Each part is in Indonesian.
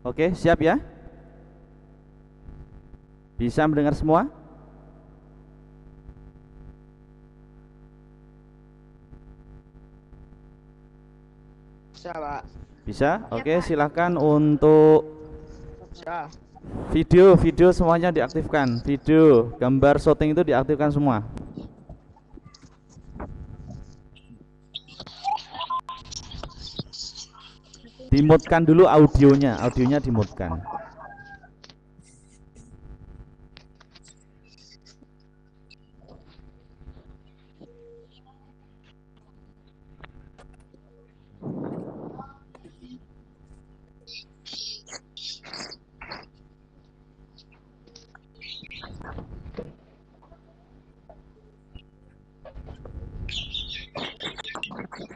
Oke, siap ya? Bisa mendengar semua? Bisa, Pak. Bisa? Ya, Oke, Pak. silahkan untuk Bisa. video semuanya diaktifkan. Video, gambar syuting itu diaktifkan semua. Dimutkan dulu audionya dimutkan.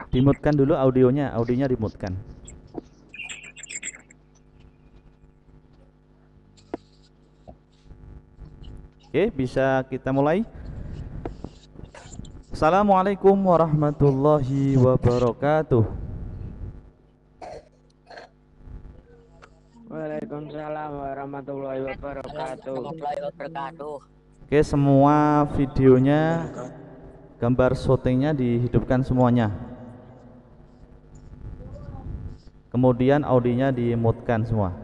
Dimutkan dulu audionya dimutkan. Oke, bisa kita mulai. Assalamualaikum warahmatullahi wabarakatuh. Waalaikumsalam warahmatullahi wabarakatuh. Oke, semua videonya, gambar syutingnya dihidupkan semuanya. Kemudian audionya dimutkan semua.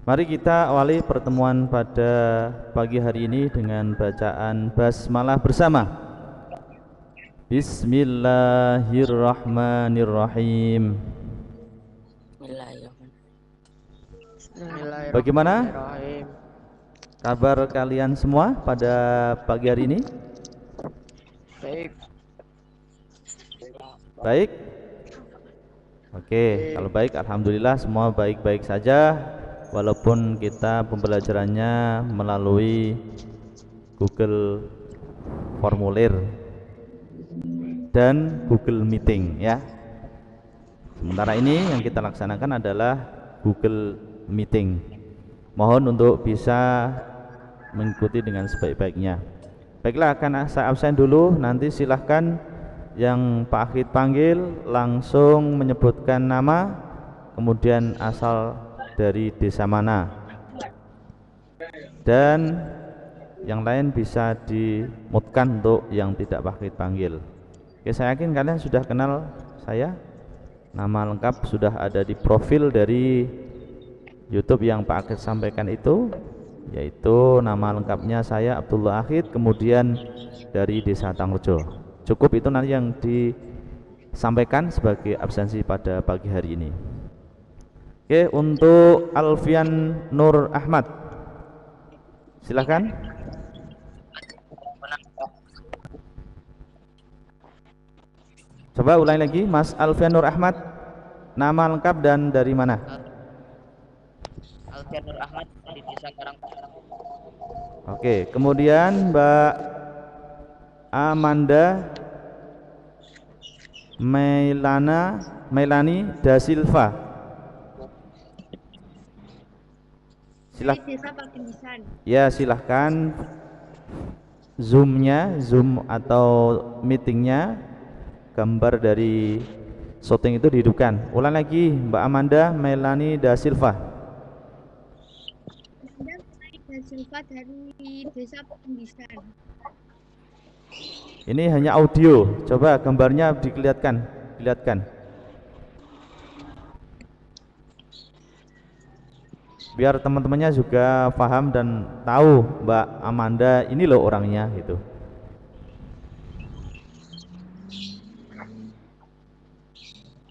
Mari kita awali pertemuan pada pagi hari ini dengan bacaan basmalah bersama. Bismillahirrahmanirrahim. Bagaimana Bismillahirrahmanirrahim. kabar kalian semua pada pagi hari ini? Baik. Baik? Oke, kalau baik alhamdulillah semua baik-baik saja. Walaupun kita pembelajarannya melalui Google Formulir dan Google Meeting ya. Sementara ini yang kita laksanakan adalah Google Meeting. Mohon untuk bisa mengikuti dengan sebaik-baiknya. Baiklah, akan saya absen dulu. Nanti silahkan yang Pak Akhid panggil langsung menyebutkan nama, kemudian asal dari desa mana, dan yang lain bisa dimutkan untuk yang tidak Pak Akhid panggil. Oke, saya yakin kalian sudah kenal saya. Nama lengkap sudah ada di profil dari YouTube yang Pak Akhid sampaikan itu, yaitu nama lengkapnya saya Abdullah Akhid, kemudian dari desa Tangrejo. Cukup itu nanti yang disampaikan sebagai absensi pada pagi hari ini. Oke, untuk Alfian Nur Ahmad, silahkan. Coba ulangi lagi, Mas Alfian Nur Ahmad, nama lengkap dan dari mana? Alfian Nur Ahmad di Desa Karangpalang. Oke, kemudian Mbak Amanda Melani Da Silva, ya silahkan zoom atau meetingnya, gambar dari syuting itu dihidupkan. Ulang lagi, Mbak Amanda Melani Da Silva. Dari desa Penggisan. Ini hanya audio, coba gambarnya dilihatkan. Biar teman-temannya juga paham dan tahu Mbak Amanda ini loh orangnya gitu.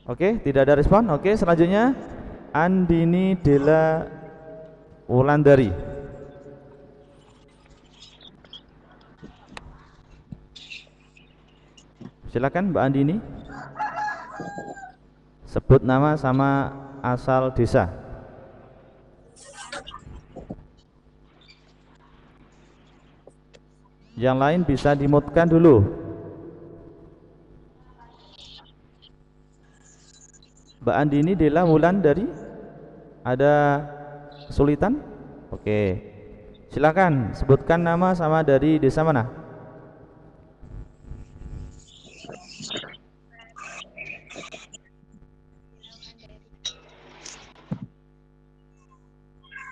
Oke, tidak ada respon. Oke, selanjutnya Andini Della Wulandari. Silakan Mbak Andini. Sebut nama sama asal desa. Yang lain bisa dimutkan dulu. Mbak Andini Della Wulandari, ada kesulitan? Oke, silakan sebutkan nama sama dari desa mana.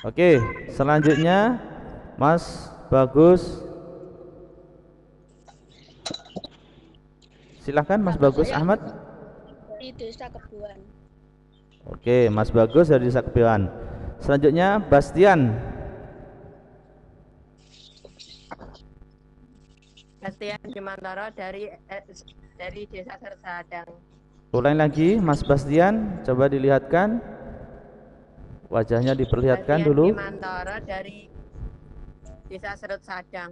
Oke, selanjutnya Mas Bagus. Silahkan Mas Bagus Ahmad. Di Desa Kebuan. Oke, Mas Bagus dari Desa Kebuan. Selanjutnya Bastian. Bastian Dimantoro dari Desa Sersadang. Ulang lagi Mas Bastian, coba dilihatkan. Wajahnya diperlihatkan Bastian dulu. Dimantoro dari Desa Serut Sadang.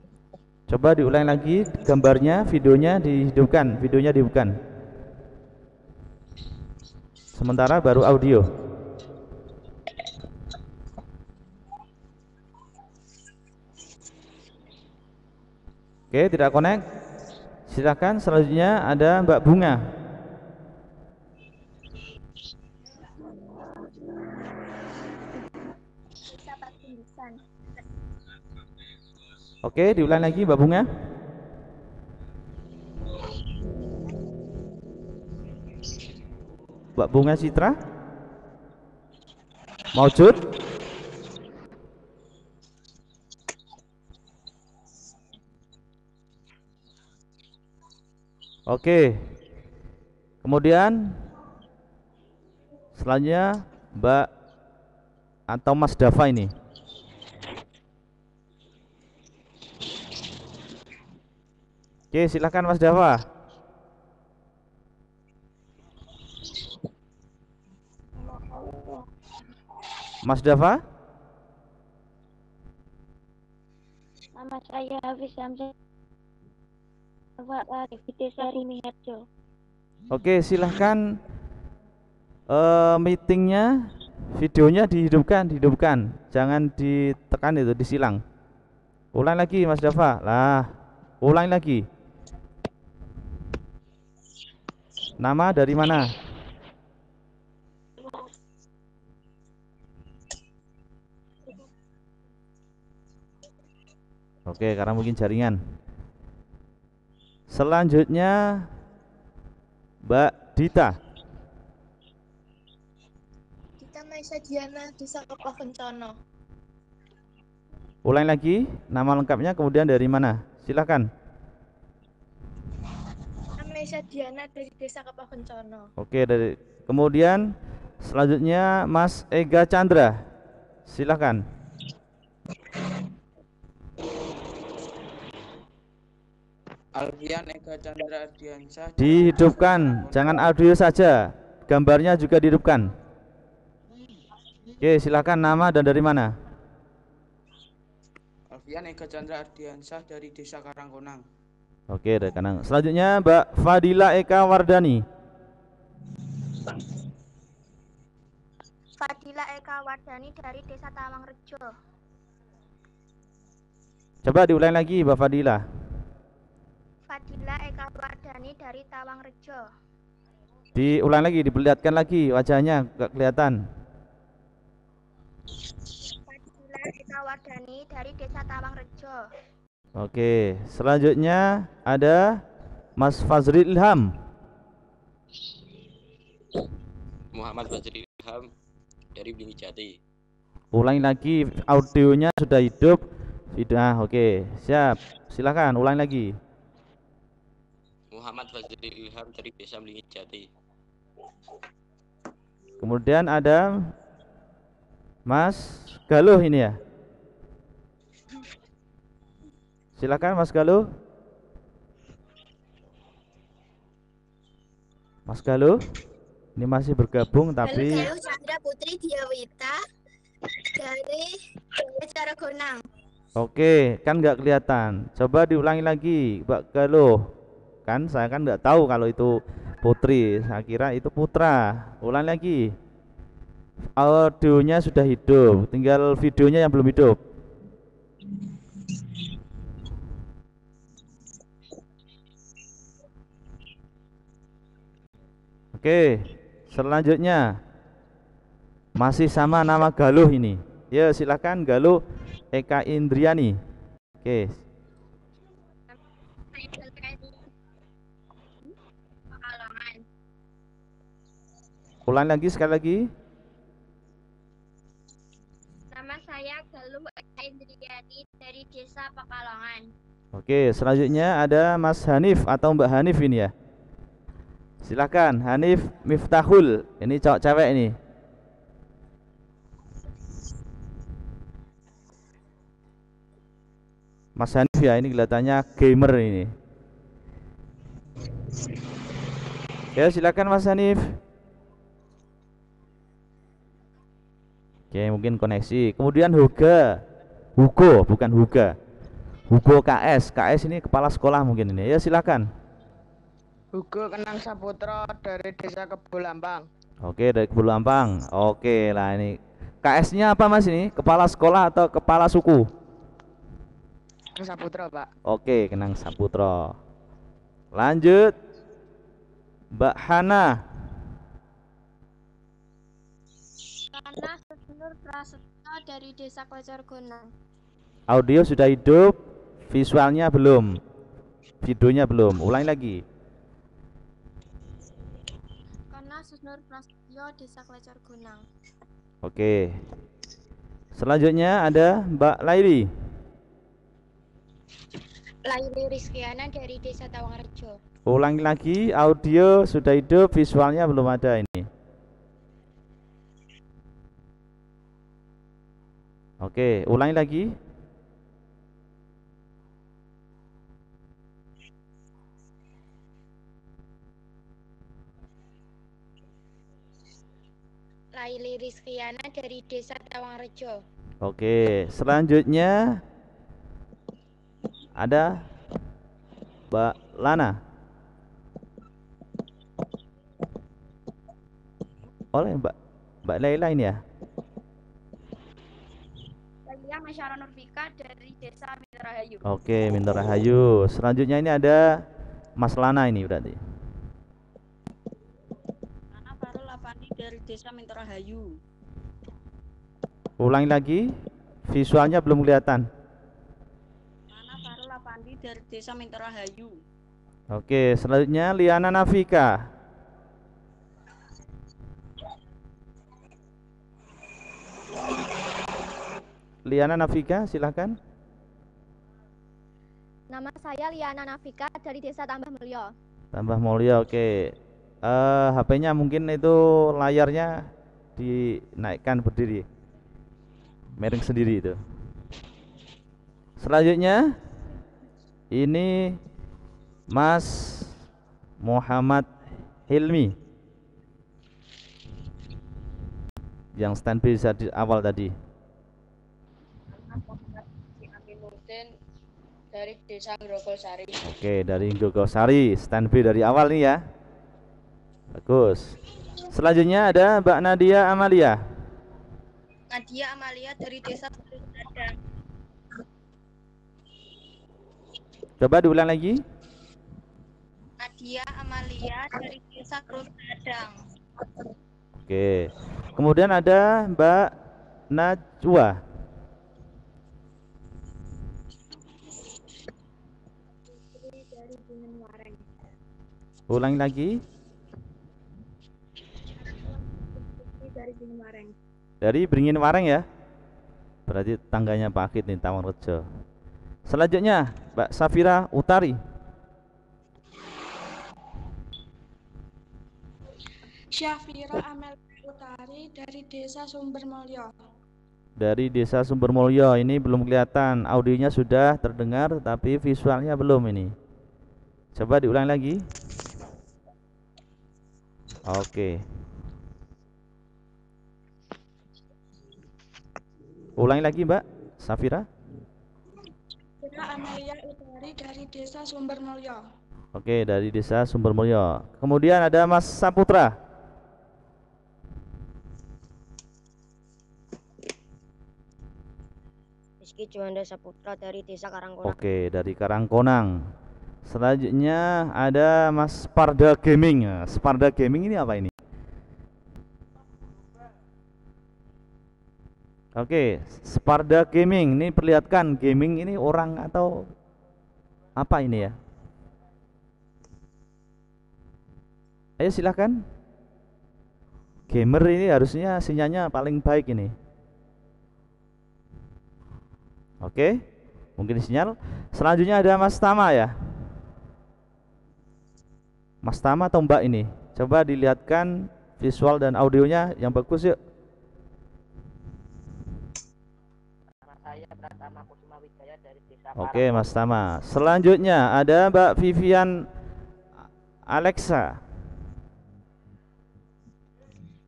Coba diulang lagi gambarnya, videonya dihidupkan, Sementara baru audio. Oke, tidak connect. Silakan selanjutnya ada Mbak Bunga. Oke, diulang lagi Mbak Bunga. Mbak Bunga Citra. Maujud? Oke. Kemudian selanjutnya Mbak atau Mas Dava ini. Oke, silakan Mas Dava. Mas Dava? Nama saya Hafiz Hamzah dari Desa Rimiharjo. Oke, silahkan meetingnya, videonya dihidupkan, jangan ditekan itu, disilang. Ulang lagi Mas Dava. Lah, ulang lagi. Nama dari mana? Oke, karena mungkin jaringan. Selanjutnya Mbak Dita. Dita Maisa Diana, Desa Kepakencono. Ulang lagi nama lengkapnya, kemudian dari mana? Silakan. Maisa Diana dari Desa Kepakencono. Oke, kemudian selanjutnya Mas Ega Chandra. Silakan. Alfian Ega Chandra Ardiansyah. Dihidupkan, jangan audio saja, gambarnya juga dihidupkan. Oke, silakan nama dan dari mana? Alfian Ega Chandra Ardiansyah dari Desa Karangkonang. Oke, dari kanan. Selanjutnya Mbak Fadila Eka Wardani. Fadila Eka Wardani dari Desa Tawangrejo. Coba diulang lagi Mbak Fadila. Fadila Eka Wardani dari Tawangrejo. Diulang lagi, diperlihatkan lagi wajahnya, nggak kelihatan. Fadila Eka Wardani dari Desa Tawangrejo. Oke, selanjutnya ada Mas Fazril Ilham. Muhammad Fazril Ilham dari Blingi Jati. Ulangi lagi, audionya sudah hidup. Sudah, oke, siap. Silakan ulang lagi. Muhammad Fazril Ilham dari Desa Blingi Jati. Kemudian ada Mas Galuh ini ya. Silakan Mas Galuh. Mas Galuh, ini masih bergabung tapi Halo, Chandra Putri Diawita dari Desa Regonang. oke, kan nggak kelihatan. Coba diulangi lagi, Mbak Galuh. Kan saya kan nggak tahu kalau itu putri, saya kira itu putra. Ulang lagi. Audionya sudah hidup, tinggal videonya yang belum hidup. Oke, selanjutnya masih sama nama Galuh ini. Ya, silakan Galuh Eka Indriani. Oke. Ulang lagi sekali lagi. Nama saya Pekalongan. Oke, selanjutnya ada Mas Hanif atau Mbak Hanif ini ya. Silakan, Hanif Miftahul. Ini cowok cewek ini. Mas Hanif ya, ini kelihatannya gamer ini. Ya, silakan Mas Hanif. Oke, mungkin koneksi. Kemudian Hugo, bukan Hugo KS. KS ini kepala sekolah mungkin ini. Ya, silakan. Hugo Kenang Saputra dari Desa Kebulambang. Oke, dari Kebulambang. Oke, lah ini. KS-nya apa Mas ini? Kepala sekolah atau kepala suku? Saputra, Pak. Oke, Kenang Saputra. Lanjut. Mbak Hana. Karena Nur Prasetyo dari Desa Klecer Gunung. Audio sudah hidup, visualnya belum. Videonya belum. Ulangi lagi. Karena Nur Prasetyo Desa Klecer Gunung. Oke. Selanjutnya ada Mbak Laili. Laili Rizkiana dari Desa Tawangrejo. Ulangi lagi, audio sudah hidup, visualnya belum ada ini. Oke, ulangi lagi. Laili Rizkiana dari Desa Tawangrejo. Oke, selanjutnya ada Mbak Lana. Oleh Mbak Laila ini ya. Saya Masyara Nurfika dari Desa Mintorahayu. Oke, Mintorahayu. Selanjutnya ini ada Mas Lana ini berarti. Nana Farul Lapani dari Desa Mintorahayu. Ulangi lagi, visualnya belum kelihatan. Nana Farul Lapani dari Desa Mintorahayu. Oke, selanjutnya Liana Nafika. Liana Nafika, silakan. Nama saya Liana Nafika dari Desa Tambah Mulyo. Tambah Mulyo, oke. HP-nya mungkin itu layarnya dinaikkan berdiri. Miring sendiri itu. Selanjutnya ini Mas Muhammad Hilmi yang standby di awal tadi. Dari Desa Grogolsari. Oke, dari Grogolsari, standby dari awal nih ya. Bagus. Selanjutnya ada Mbak Nadia Amalia. Nadia Amalia dari Desa Gadang. Coba diulang lagi. Nadia Amalia dari Desa Gadang. Oke. Kemudian ada Mbak Najwa. Dari Bingen Wareng. Ulangi lagi. Dari Bingen Wareng. Dari Beringin Wareng ya. Berarti tangganya Pak Akid nih, Tawangrejo. Selanjutnya Mbak Safira Utari. Syafira Amel Utari dari Desa Sumbermulyo. Dari Desa Sumbermulyo. Ini belum kelihatan, audionya sudah terdengar tapi visualnya belum ini. Coba diulang lagi. Oke. Ulangi lagi Mbak Safira. Syafira Amelia Utari dari Desa Sumbermulyo. Oke, dari Desa Sumbermulyo. Kemudian ada Mas Saputra. Rizky Juanda Saputra dari Desa Karangkonang. Oke, dari Karangkonang. Selanjutnya ada Mas Sparda Gaming. Nah, Sparda Gaming ini apa ini? Oke, Sparda Gaming ini perlihatkan gaming ini orang atau apa ini ya? Ayo silahkan. Gamer ini harusnya sinyalnya paling baik ini. Oke, mungkin sinyal. Selanjutnya ada Mas Tama ya. Mas Tama atau Mbak ini? Coba dilihatkan visual dan audionya yang bagus yuk. Nama saya Pratama Kusuma Wijaya dari Desa Oke, Mas Tama. Selanjutnya ada Mbak Vivian Alexa.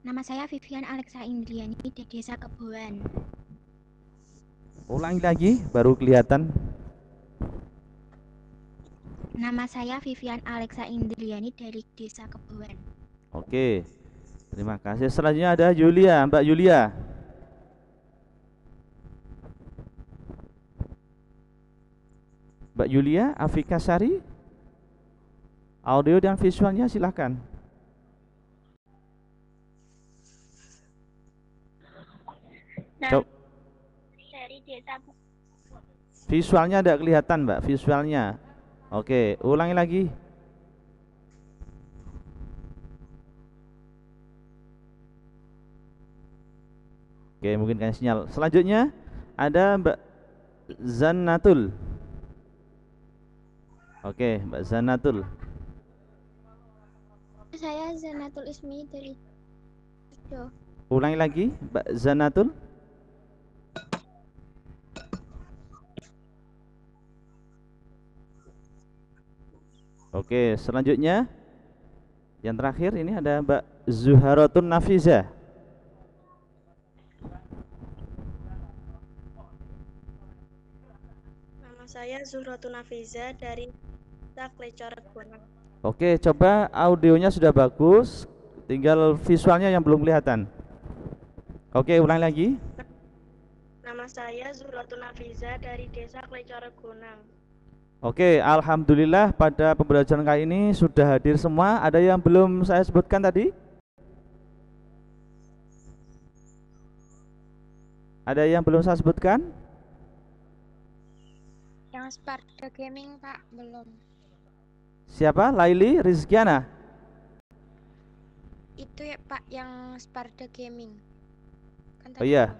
Nama saya Vivian Alexa Indriani dari Desa Keboan. Ulangi lagi, baru kelihatan. Nama saya Vivian Alexa Indriani dari Desa Keboan. Oke, terima kasih. Selanjutnya ada Yulia, Mbak Yulia. Mbak Yulia Afika Sari. Audio dan visualnya silakan. Dari Desa Visualnya tidak kelihatan, Mbak. Visualnya. Oke, ulangi lagi. Oke, mungkin kayak sinyal. Selanjutnya ada Mbak Zanatul. Oke, Mbak Zanatul. Saya Zanatul Ismi dari Ulangi lagi, Mbak Zanatul. Oke, selanjutnya yang terakhir ini ada Mbak Zuharatun Nafiza. Nama saya Zuhratun Nafiza dari Klecor Gunung. Oke, coba audionya sudah bagus, tinggal visualnya yang belum kelihatan. Oke, ulang lagi. Nama saya Zuhratun Nafiza dari Desa Klecor Gunung. Oke, alhamdulillah pada pembelajaran kali ini sudah hadir semua. Ada yang belum saya sebutkan tadi? Ada yang belum saya sebutkan? Yang Sparda Gaming, Pak, belum. Siapa? Laili Rizkiana? Itu ya, Pak, yang Sparda Gaming. Kan Oh iya.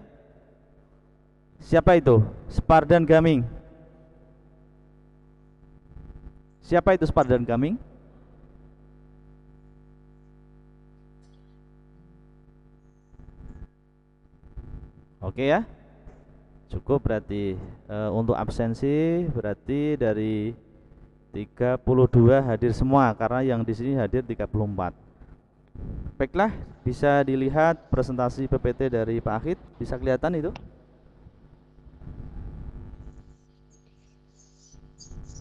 Siapa itu? Spardan Gaming. Siapa itu Spardan Gaming? Oke ya. Cukup berarti untuk absensi berarti dari 32 hadir semua karena yang di sini hadir 34. Baiklah, bisa dilihat presentasi PPT dari Pak Akhid, bisa kelihatan itu?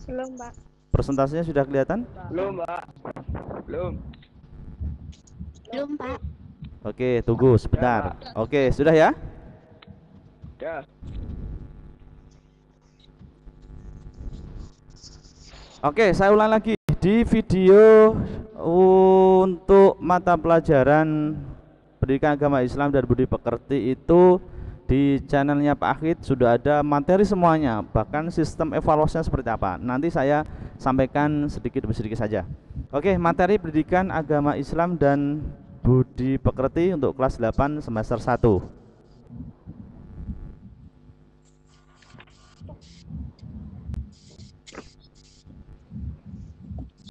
Belum, Pak. Presentasinya sudah kelihatan? Belum, Mbak. Belum. Belum, Pak. Oke, tunggu sebentar. Oke, sudah ya? Ya. Oke, saya ulang lagi. Di video untuk mata pelajaran Pendidikan Agama Islam dan Budi Pekerti itu di channelnya Pak Akhid sudah ada materi semuanya, bahkan sistem evaluasinya seperti apa. Nanti saya sampaikan sedikit demi sedikit saja. Oke, materi Pendidikan Agama Islam dan Budi Pekerti untuk kelas 8 semester 1.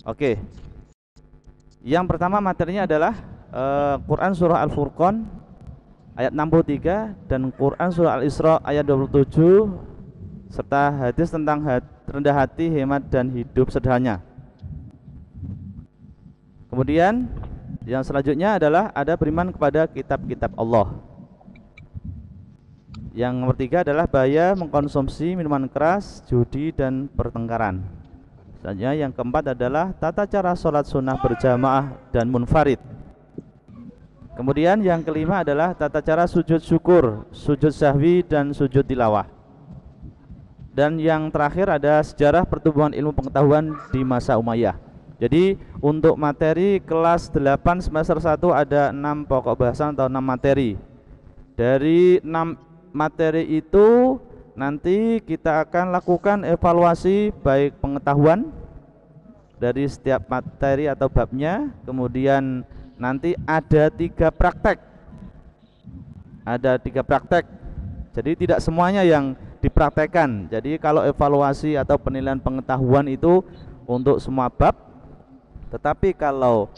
Oke. Yang pertama materinya adalah Quran surah Al-Furqan ayat 63 dan Quran surah Al-Isra ayat 27 serta hadis tentang rendah hati, hemat dan hidup sederhana. Kemudian yang selanjutnya adalah ada beriman kepada kitab-kitab Allah. Yang nomor 3 adalah bahaya mengkonsumsi minuman keras, judi dan pertengkaran. Selanjutnya yang keempat adalah tata cara sholat sunnah berjamaah dan munfarid. Kemudian yang kelima adalah tata cara sujud syukur, sujud sahwi dan sujud tilawah. Dan yang terakhir ada sejarah pertumbuhan ilmu pengetahuan di masa Umayyah. Jadi untuk materi kelas 8 semester 1 ada 6 pokok bahasan atau 6 materi. Dari 6 materi itu nanti kita akan lakukan evaluasi baik pengetahuan dari setiap materi atau babnya. Kemudian nanti ada 3 praktek. Ada 3 praktek. Jadi tidak semuanya yang dipraktekkan. Jadi kalau evaluasi atau penilaian pengetahuan itu untuk semua bab, tetapi kalau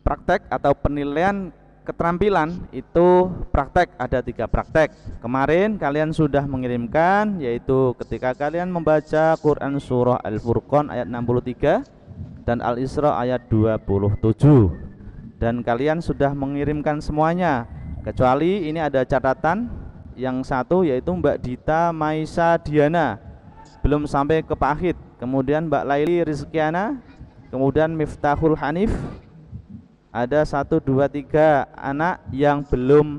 praktek atau penilaian keterampilan itu praktek, ada 3 praktek. Kemarin kalian sudah mengirimkan, yaitu ketika kalian membaca Quran surah Al-Furqan ayat 63 dan Al-Isra ayat 27, dan kalian sudah mengirimkan semuanya, kecuali ini ada catatan yang satu, yaitu Mbak Dita Maisa Diana belum sampai ke Pahit, kemudian Mbak Laili Rizkiana, kemudian Miftahul Hanif. Ada 1, 2, 3 anak yang belum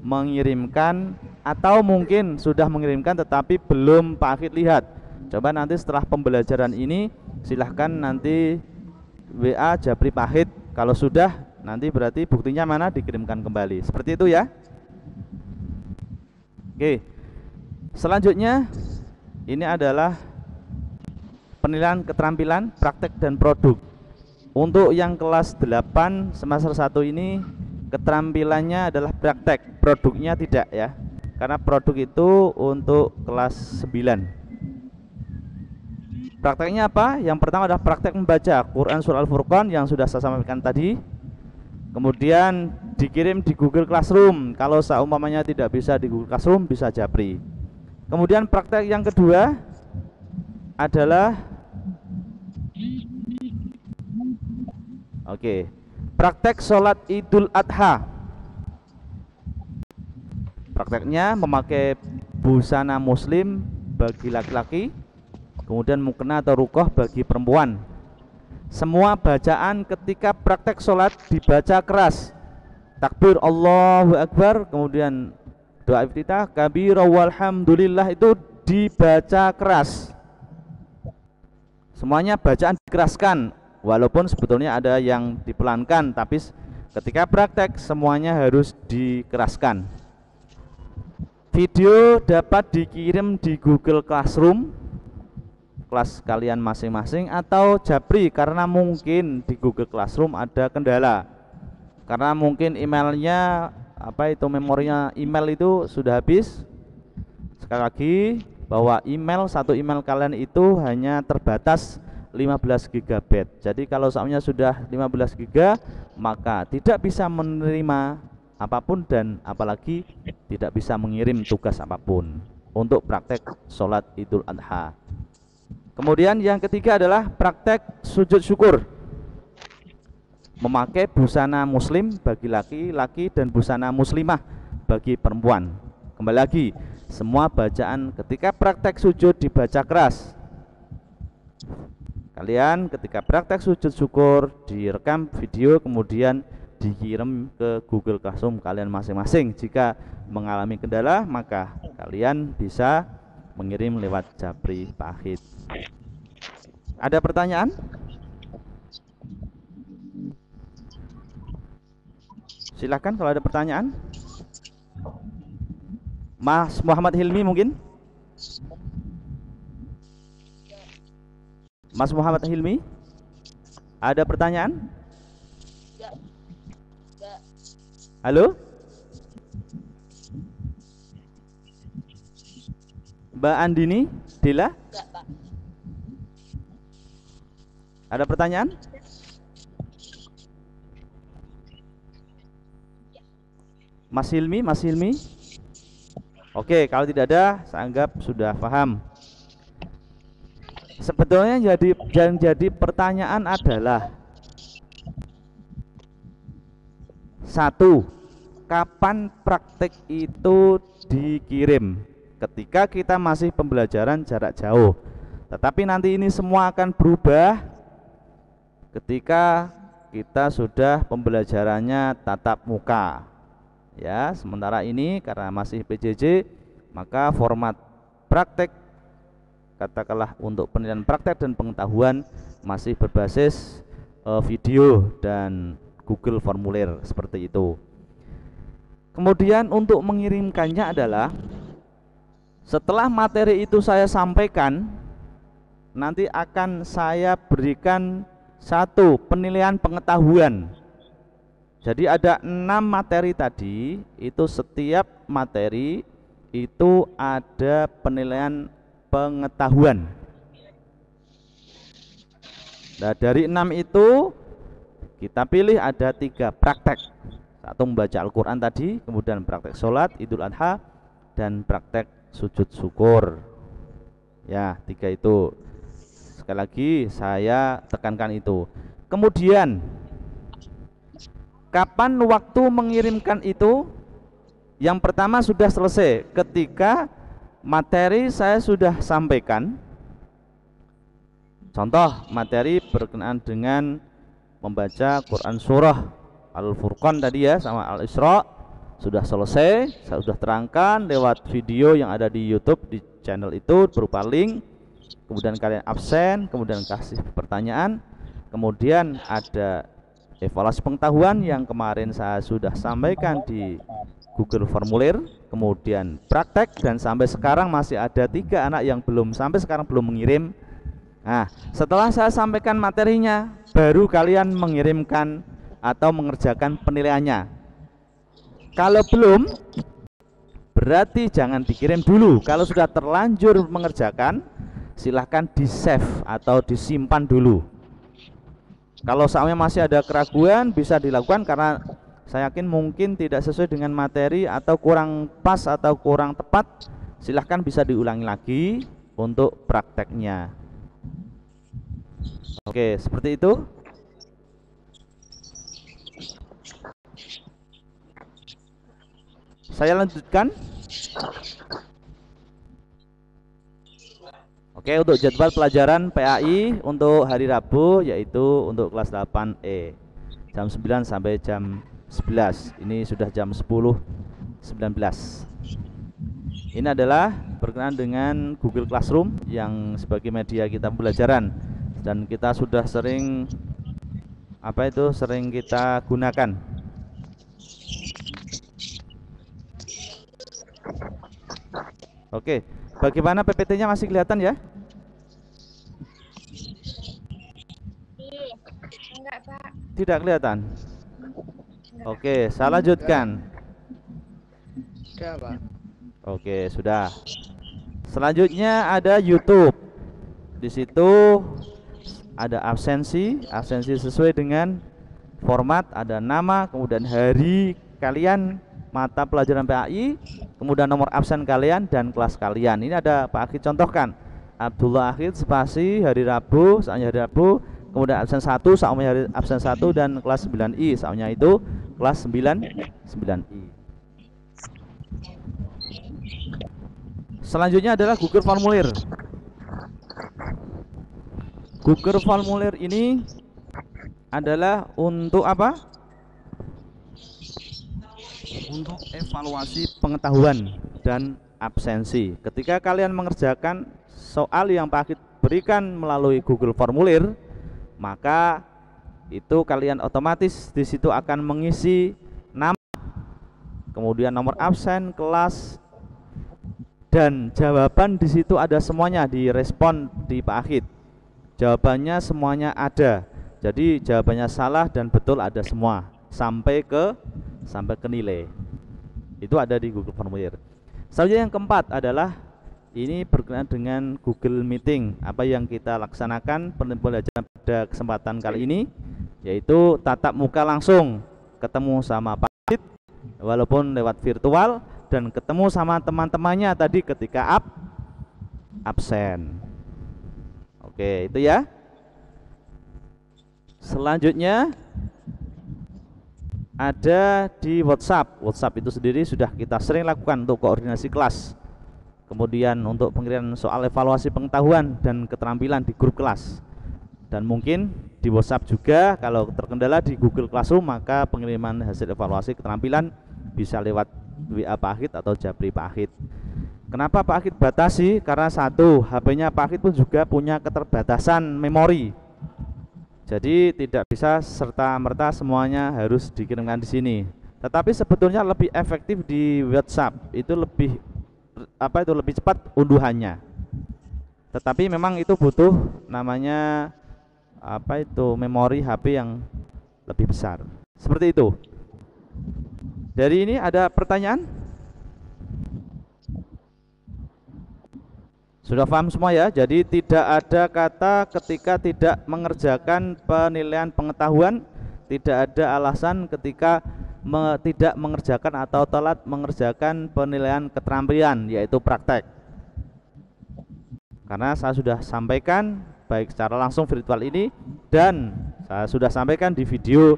mengirimkan, atau mungkin sudah mengirimkan tetapi belum Pak Akhid lihat. Coba nanti setelah pembelajaran ini silahkan nanti WA Japri Pak Akhid. Kalau sudah, nanti berarti buktinya mana, dikirimkan kembali. Seperti itu ya. Oke. Selanjutnya ini adalah penilaian keterampilan praktek dan produk. Untuk yang kelas 8 semester 1 ini keterampilannya adalah praktek, produknya tidak ya. Karena produk itu untuk kelas 9. Prakteknya apa? Yang pertama adalah praktek membaca Quran surah Al-Furqan yang sudah saya sampaikan tadi. Kemudian dikirim di Google Classroom. Kalau seumpamanya tidak bisa di Google Classroom, bisa Japri. Kemudian praktek yang kedua adalah praktek sholat Idul Adha. Prakteknya memakai busana muslim bagi laki-laki, kemudian mukena atau rukoh bagi perempuan. Semua bacaan ketika praktek sholat dibaca keras. Takbir Allahu Akbar, kemudian doa iftitah, kabira walhamdulillah itu dibaca keras. Semuanya bacaan dikeraskan. Walaupun sebetulnya ada yang dipelankan, tapi ketika praktek semuanya harus dikeraskan. Video dapat dikirim di Google Classroom kelas kalian masing-masing atau Japri, karena mungkin di Google Classroom ada kendala. Karena mungkin emailnya memorinya email itu sudah habis. Sekali lagi bahwa satu email kalian itu hanya terbatas 15 GB. Jadi kalau soalnya sudah 15 GB, maka tidak bisa menerima apapun dan apalagi tidak bisa mengirim tugas apapun untuk praktek sholat Idul Adha. Kemudian yang ketiga adalah praktek sujud syukur. Memakai busana muslim bagi laki-laki dan busana muslimah bagi perempuan. Kembali lagi, semua bacaan ketika praktek sujud dibaca keras. Kalian ketika praktek sujud syukur direkam video, kemudian dikirim ke Google Classroom kalian masing-masing. Jika mengalami kendala, maka kalian bisa mengirim lewat Japri Pak Akhid. Ada pertanyaan? Silahkan kalau ada pertanyaan. Mas Muhammad Hilmi mungkin? Mas Muhammad Hilmi, ada pertanyaan? Halo? Mbak Andini, Dila? Ada pertanyaan? Mas Hilmi, Mas Hilmi? Oke, kalau tidak ada, saya anggap sudah paham. Sebetulnya yang jadi pertanyaan adalah, 1. Kapan praktek itu dikirim? Ketika kita masih pembelajaran jarak jauh. Tetapi nanti ini semua akan berubah ketika kita sudah pembelajarannya tatap muka. Ya, sementara ini karena masih PJJ, maka format praktek, katakanlah untuk penilaian praktek dan pengetahuan, masih berbasis video dan Google formulir seperti itu. Kemudian untuk mengirimkannya adalah setelah materi itu saya sampaikan, nanti akan saya berikan 1 penilaian pengetahuan. Jadi ada 6 materi tadi, itu setiap materi itu ada penilaian pengetahuan. Nah, dari 6 itu kita pilih ada 3 praktek. 1 membaca Al-Quran tadi, kemudian praktek sholat Idul Adha, dan praktek sujud syukur. Ya, 3 itu. Sekali lagi saya tekankan itu. Kemudian kapan waktu mengirimkan itu? Yang pertama sudah selesai ketika materi saya sudah sampaikan. Contoh materi berkenaan dengan membaca Quran surah Al-Furqan tadi ya sama Al-Isra sudah selesai, saya sudah terangkan lewat video yang ada di YouTube di channel itu berupa link. Kemudian kalian absen, kemudian kasih pertanyaan, kemudian ada evaluasi pengetahuan yang kemarin saya sudah sampaikan di Google Formulir, kemudian praktek, dan sampai sekarang masih ada 3 anak yang sampai sekarang belum mengirim. Nah, setelah saya sampaikan materinya, baru kalian mengirimkan atau mengerjakan penilaiannya. Kalau belum, berarti jangan dikirim dulu. Kalau sudah terlanjur mengerjakan, silahkan di save atau disimpan dulu. Kalau soalnya masih ada keraguan, bisa dilakukan karena saya yakin mungkin tidak sesuai dengan materi atau kurang pas atau kurang tepat. Silahkan bisa diulangi lagi untuk prakteknya. Oke, seperti itu. Saya lanjutkan. Oke, untuk jadwal pelajaran PAI untuk hari Rabu yaitu untuk kelas 8E jam 9 sampai jam 11. Ini sudah jam 10.19. Ini adalah berkenaan dengan Google Classroom yang sebagai media kita pembelajaran dan kita sudah sering sering kita gunakan. Oke, bagaimana PPT-nya masih kelihatan ya? Enggak, Pak. Tidak kelihatan. Oke, saya lanjutkan. Sudah, Pak. Oke, sudah. Selanjutnya ada YouTube. Di situ ada absensi sesuai dengan format, ada nama, kemudian hari kalian, mata pelajaran PAI, kemudian nomor absen kalian dan kelas kalian. Ini ada Pak Akhid contohkan. Abdullah Akhid spasi hari Rabu, soalnya hari Rabu, kemudian absen 1, soalnya hari absen 1 dan kelas 9I, soalnya itu kelas 9I. Selanjutnya adalah Google Formulir. Google Formulir ini adalah untuk apa? Untuk evaluasi pengetahuan dan absensi. Ketika kalian mengerjakan soal yang Pak Akhid berikan melalui Google Formulir, maka itu kalian otomatis di situ akan mengisi nama, kemudian nomor absen, kelas, dan jawaban di situ ada semuanya, direspon di Pak Akhid. Jawabannya semuanya ada. Jadi jawabannya salah dan betul ada semua sampai ke nilai. Itu ada di Google Formulir. Selanjutnya yang keempat adalah ini berkenaan dengan Google Meeting. Apa yang kita laksanakan pembelajaran pada kesempatan kali ini yaitu tatap muka langsung, ketemu sama Pak Akhid walaupun lewat virtual, dan ketemu sama teman-temannya tadi ketika absen. Oke, itu ya. Selanjutnya ada di WhatsApp. WhatsApp itu sendiri sudah kita sering lakukan untuk koordinasi kelas. Kemudian untuk pengiriman soal evaluasi pengetahuan dan keterampilan di grup kelas. Dan mungkin di WhatsApp juga kalau terkendala di Google Classroom, maka pengiriman hasil evaluasi keterampilan bisa lewat WA Pak Akhid atau Japri Pak Akhid. Kenapa Pak Akhid batasi? Karena satu, HP-nya Pak Akhid pun juga punya keterbatasan memori. Jadi tidak bisa serta-merta semuanya harus dikirimkan di sini. Tetapi sebetulnya lebih efektif di WhatsApp. Itu lebih lebih cepat unduhannya. Tetapi memang itu butuh namanya memori HP yang lebih besar. Seperti itu. Dari ini ada pertanyaan? Sudah paham semua ya? Jadi tidak ada kata ketika tidak mengerjakan penilaian pengetahuan, tidak ada alasan ketika tidak mengerjakan atau telat mengerjakan penilaian keterampilan, yaitu praktek. Karena saya sudah sampaikan baik secara langsung virtual ini, dan saya sudah sampaikan di video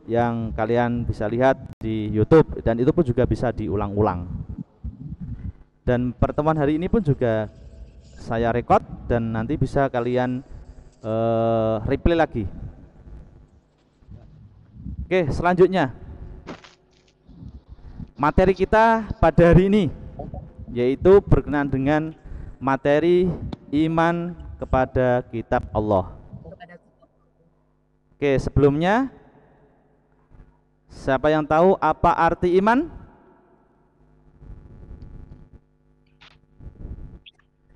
yang kalian bisa lihat di YouTube, dan itu pun juga bisa diulang-ulang. Dan pertemuan hari ini pun juga saya record dan nanti bisa kalian replay lagi. Oke, selanjutnya materi kita pada hari ini yaitu berkenaan dengan materi iman kepada kitab Allah. Oke, sebelumnya siapa yang tahu apa arti iman?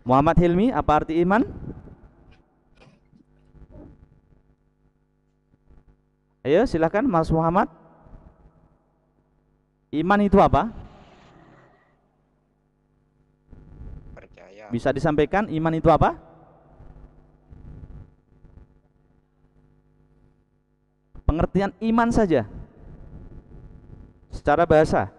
Muhammad Hilmi, apa arti iman? Ayo silakan Mas Muhammad. Iman itu apa? Percaya. Bisa disampaikan iman itu apa? Pengertian iman saja secara bahasa.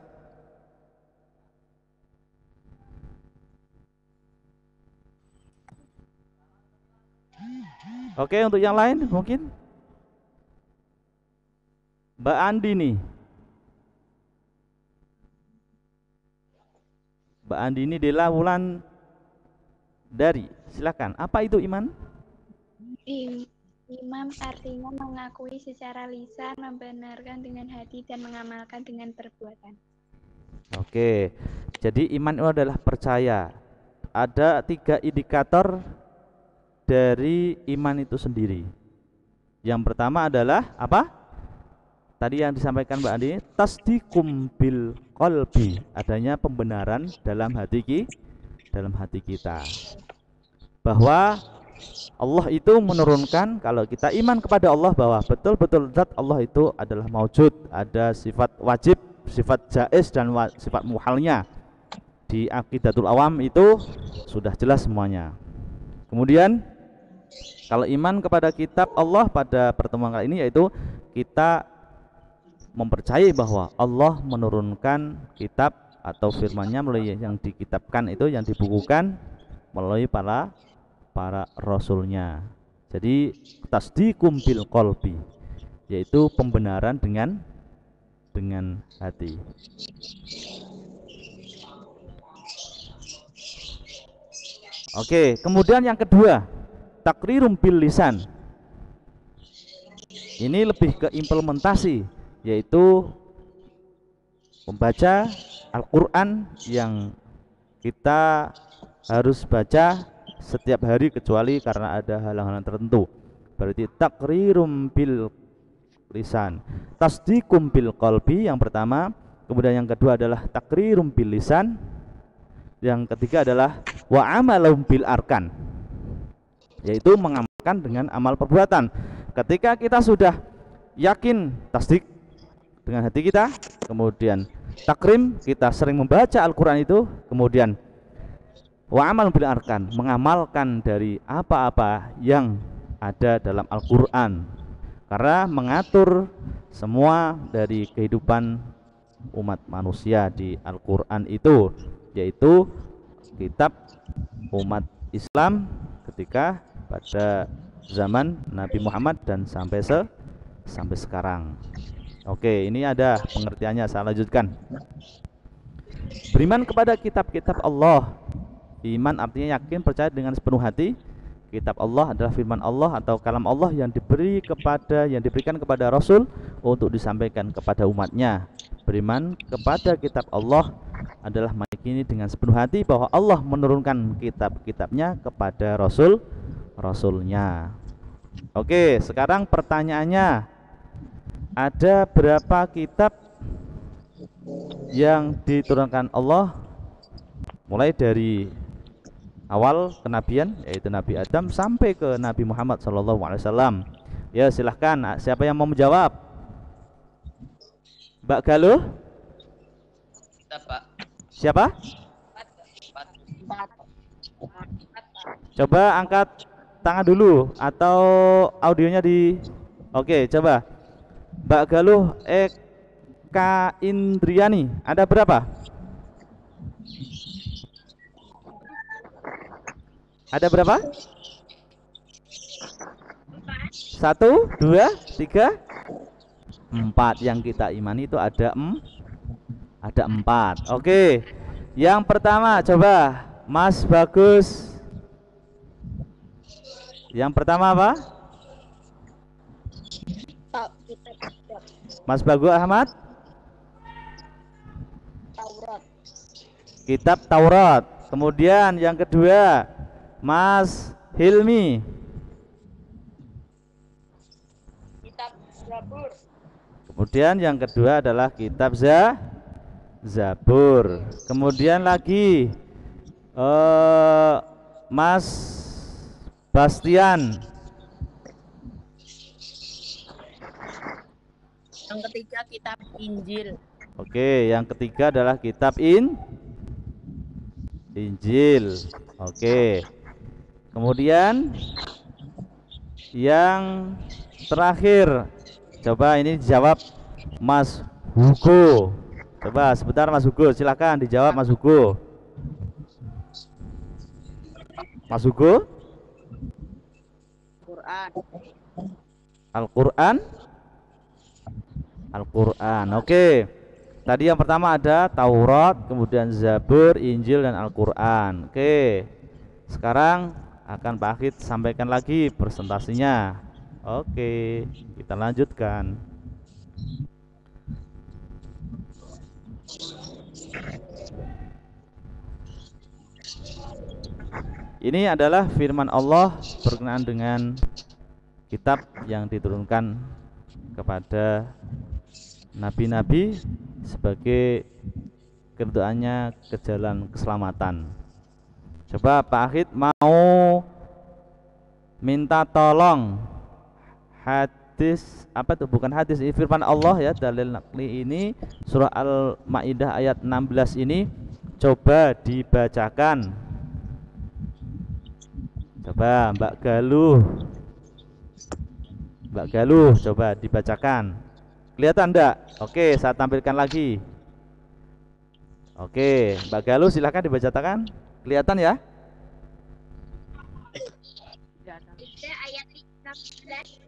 Oke, untuk yang lain mungkin Mbak Andi nih. Mbak Andi ini Dela Wulan dari. Silakan. Apa itu iman? Imam artinya mengakui secara lisan, membenarkan dengan hati, dan mengamalkan dengan perbuatan. Oke, jadi iman itu adalah percaya. Ada 3 indikator dari iman itu sendiri. Yang pertama adalah apa? Tadi yang disampaikan Mbak Andi, tasdiqum bil qalbi, adanya pembenaran dalam hati kita. Bahwa Allah itu menurunkan, kalau kita iman kepada Allah bahwa betul-betul zat Allah itu adalah maujud, ada sifat wajib, sifat jaiz dan sifat muhalnya. Di Aqidatul Awam itu sudah jelas semuanya. Kemudian kalau iman kepada kitab Allah pada pertemuan kali ini yaitu kita mempercayai bahwa Allah menurunkan kitab atau firman-Nya melalui yang dikitabkan itu, yang dibukukan melalui para rasulnya. Jadi tasdiqum bil qalbi, yaitu pembenaran dengan hati. Oke, kemudian yang kedua, takrirum bil lisan. Ini lebih ke implementasi, yaitu membaca Al-Qur'an yang kita harus baca setiap hari kecuali karena ada halang-halang tertentu. Berarti takrirum bil lisan, tasdiqum bil qalbi yang pertama, kemudian yang kedua adalah takrirum bil lisan, yang ketiga adalah wa amalum bil arkan, yaitu mengamalkan dengan amal perbuatan. Ketika kita sudah yakin tasdik dengan hati kita, kemudian takrim, kita sering membaca Al-Qur'an itu, kemudian wa amal bil arkan, mengamalkan dari apa-apa yang ada dalam Al-Qur'an, karena mengatur semua dari kehidupan umat manusia di Al-Qur'an itu, yaitu kitab umat Islam ketika pada zaman Nabi Muhammad dan sampai sekarang. Oke, ini ada pengertiannya, saya lanjutkan. Beriman kepada kitab-kitab Allah. Iman artinya yakin, percaya dengan sepenuh hati. Kitab Allah adalah firman Allah atau kalam Allah yang diberikan kepada Rasul untuk disampaikan kepada umatnya. Beriman kepada kitab Allah adalah meyakini dengan sepenuh hati bahwa Allah menurunkan kitab-kitabnya kepada Rasulnya. Oke, sekarang pertanyaannya, ada berapa kitab yang diturunkan Allah mulai dari awal kenabian, yaitu Nabi Adam, sampai ke Nabi Muhammad SAW? Ya, silahkan, siapa yang mau menjawab? Mbak Galuh? Kita, Pak. Siapa? Coba angkat tangan dulu atau audionya di. Oke, coba. Mbak Galuh Eka Indriani, ada berapa? Ada berapa? 1, 2, 3, 4. Yang kita imani itu ada 4. Oke. Yang pertama coba Mas Bagus. Yang pertama apa? Mas Bagus Ahmad? Taurat. Kitab Taurat. Kemudian yang kedua Mas Hilmi. Kitab Zabur. Kemudian yang kedua adalah kitab Zabur. Kemudian lagi Mas Bastian. Yang ketiga kitab Injil. Oke, yang ketiga adalah kitab Injil. Oke. Kemudian yang terakhir, coba ini dijawab Mas Hugo. Coba sebentar Mas Hugo, silakan dijawab Mas Hugo. Mas Hugo? Quran. Al-Quran? Al-Quran. Oke. Tadi yang pertama ada Taurat, kemudian Zabur, Injil, dan Al-Quran. Oke. Sekarang akan Pak Akhid sampaikan lagi presentasinya. Oke, kita lanjutkan. Ini adalah firman Allah berkenaan dengan kitab yang diturunkan kepada nabi-nabi sebagai kedudukannya ke jalan keselamatan. Coba Pak Akhid mau minta tolong hadis apa tuh, bukan hadis, ini firman Allah ya, dalil nakli ini surah Al-Maidah ayat 16 ini coba dibacakan. Coba Mbak Galuh coba dibacakan. Kelihatan enggak? Oke, saya tampilkan lagi. Oke, Mbak Galuh silahkan dibacakan. Kelihatan ya? Ayat 16.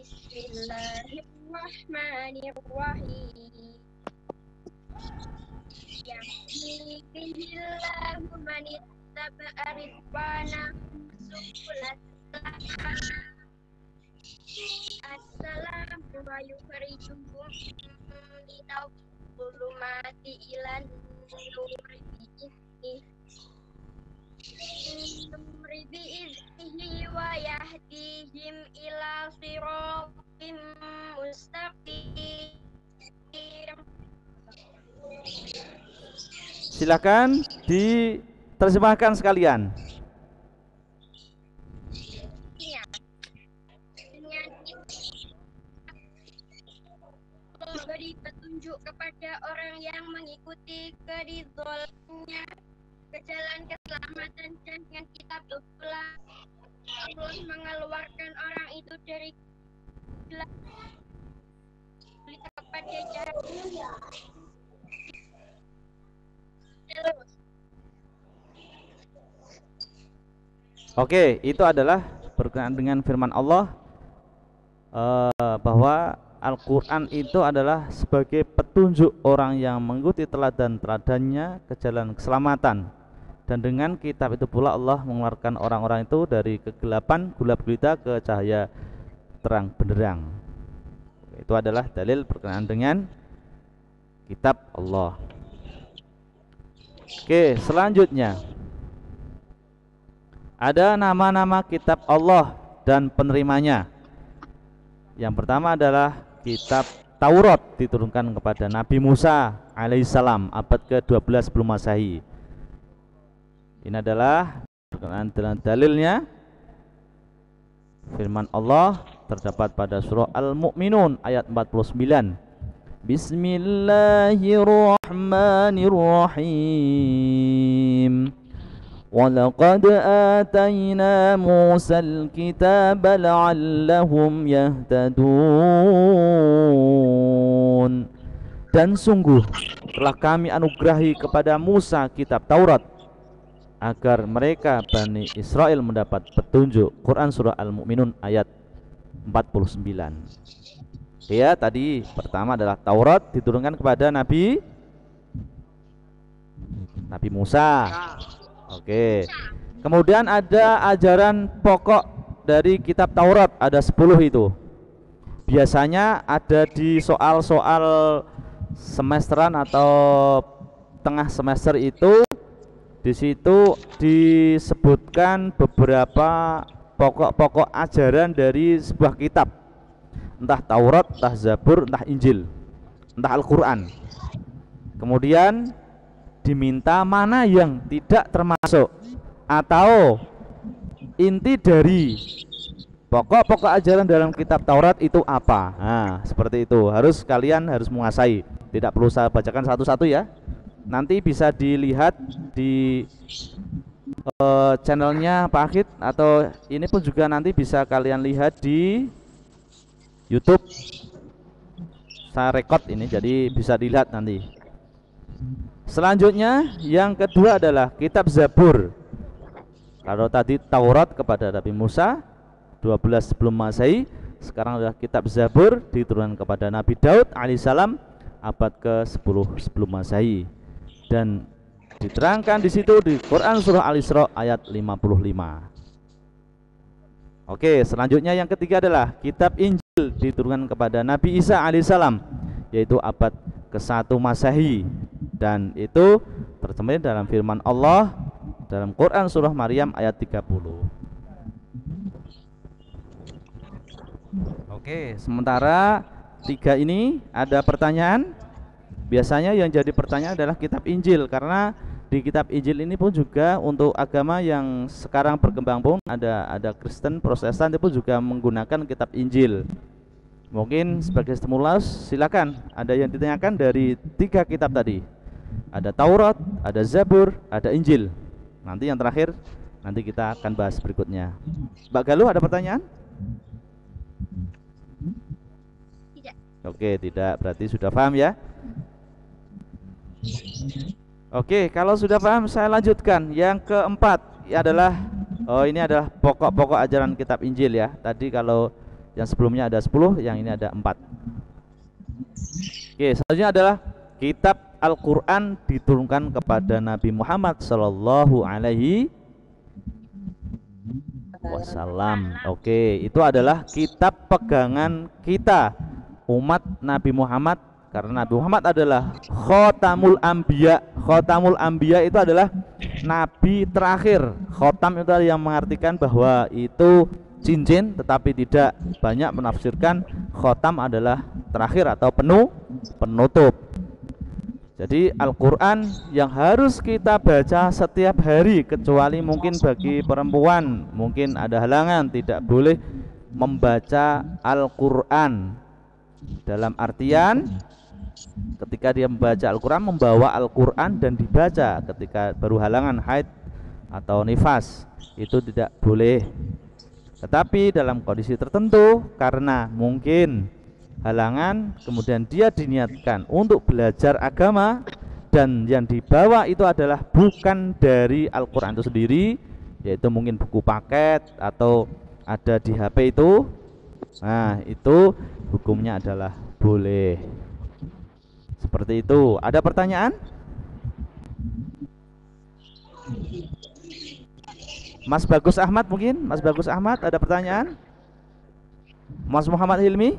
Bismillahirrahmanirrahim. Yahdi bihillahu man ittaba'a ridwanahu subulas Assalamu wa yukhrijuhum minadh dhulumati ilan nuri biiznihi wa yahdihim ila siratim mustaqim. Silakan diterjemahkan sekalian. Memberi petunjuk kepada orang yang mengikuti keridhoannya ke jalan keselamatan, dan dengan kitab itulah Allah mengeluarkan orang itu dari gelap kepada cahaya. Oke, itu adalah berkenaan dengan firman Allah bahwa Al-Quran itu adalah sebagai petunjuk orang yang mengikuti teladan-teladannya ke jalan keselamatan. Dan dengan kitab itu pula Allah mengeluarkan orang-orang itu dari kegelapan gelap gulita ke cahaya terang benderang. Itu adalah dalil berkenaan dengan kitab Allah. Oke, selanjutnya ada nama-nama kitab Allah dan penerimanya. Yang pertama adalah kitab Taurat, diturunkan kepada Nabi Musa alaihissalam abad ke-12 sebelum Masehi. Ini adalah berkenaan dengan dalilnya. firman Allah terdapat pada surah Al-Mu'minun ayat 49. Bismillahirrahmanirrahim. Walaqad atayna Musal kitaba la'allahum yahtadun. Dan sungguh telah kami anugerahi kepada Musa kitab Taurat agar mereka Bani Israel mendapat petunjuk. Quran surah Al-Mu'minun ayat 49. Ya, tadi pertama adalah Taurat diturunkan kepada Nabi Musa. Oke. Kemudian ada ajaran pokok dari kitab Taurat, ada 10 itu. Biasanya ada di soal-soal semesteran atau tengah semester itu, di situ disebutkan beberapa pokok-pokok ajaran dari sebuah kitab. Entah Taurat, entah Zabur, entah Injil, entah Al-Quran. Kemudian diminta mana yang tidak termasuk atau inti dari pokok-pokok ajaran dalam kitab Taurat itu apa. Nah, seperti itu. Kalian harus menguasai. Tidak perlu saya bacakan satu-satu ya. Nanti bisa dilihat di channelnya Pak Akhid, atau ini pun juga nanti bisa kalian lihat di YouTube. Saya rekod ini, jadi bisa dilihat nanti. Selanjutnya yang kedua adalah kitab Zabur. Kalau tadi Taurat kepada Nabi Musa 12 sebelum Masehi, sekarang adalah kitab Zabur diturunkan kepada Nabi Daud alaihissalam abad ke-10 sebelum Masehi, dan diterangkan di situ di Quran surah Al-Isra ayat 55. Oke, selanjutnya yang ketiga adalah kitab Injil diturunkan kepada Nabi Isa alaihissalam, yaitu abad ke-1 Masehi, dan itu tercermin dalam firman Allah dalam Quran surah Maryam ayat 30. Oke, sementara tiga ini ada pertanyaan. Biasanya yang jadi pertanyaan adalah kitab Injil, karena di kitab Injil ini pun juga untuk agama yang sekarang berkembang pun ada Kristen, Protestan itu juga menggunakan kitab Injil. Mungkin sebagai stimulus silakan ada yang ditanyakan dari tiga kitab tadi. Ada Taurat, ada Zabur, ada Injil. Nanti yang terakhir nanti kita akan bahas berikutnya. Mbak Galuh ada pertanyaan? Tidak. Oke, tidak, berarti sudah paham ya. Oke, kalau sudah paham saya lanjutkan. Yang keempat adalah ini adalah pokok-pokok ajaran kitab Injil ya. Tadi kalau yang sebelumnya ada 10, yang ini ada 4. Oke, selanjutnya adalah kitab Al-Quran diturunkan kepada Nabi Muhammad Sallallahu Alaihi Wasallam. Oke, itu adalah kitab pegangan kita umat Nabi Muhammad, karena Nabi Muhammad adalah Khotamul Anbiya. Khotamul Anbiya itu adalah nabi terakhir. Khotam itu yang mengartikan bahwa itu cincin, tetapi tidak banyak menafsirkan khotam adalah terakhir atau penutup. Jadi Al-Quran yang harus kita baca setiap hari, kecuali mungkin bagi perempuan mungkin ada halangan, tidak boleh membaca Al-Quran. Dalam artian ketika dia membaca Al-Quran, membawa Al-Quran dan dibaca ketika baru halangan haid atau nifas, itu tidak boleh. Tetapi dalam kondisi tertentu, karena mungkin halangan, kemudian dia diniatkan untuk belajar agama, dan yang dibawa itu adalah bukan dari Al-Quran itu sendiri, yaitu mungkin buku paket atau ada di HP itu, nah itu hukumnya adalah boleh. Seperti itu. Ada pertanyaan? Mas Bagus Ahmad mungkin? Mas Bagus Ahmad ada pertanyaan? Mas Muhammad Hilmi?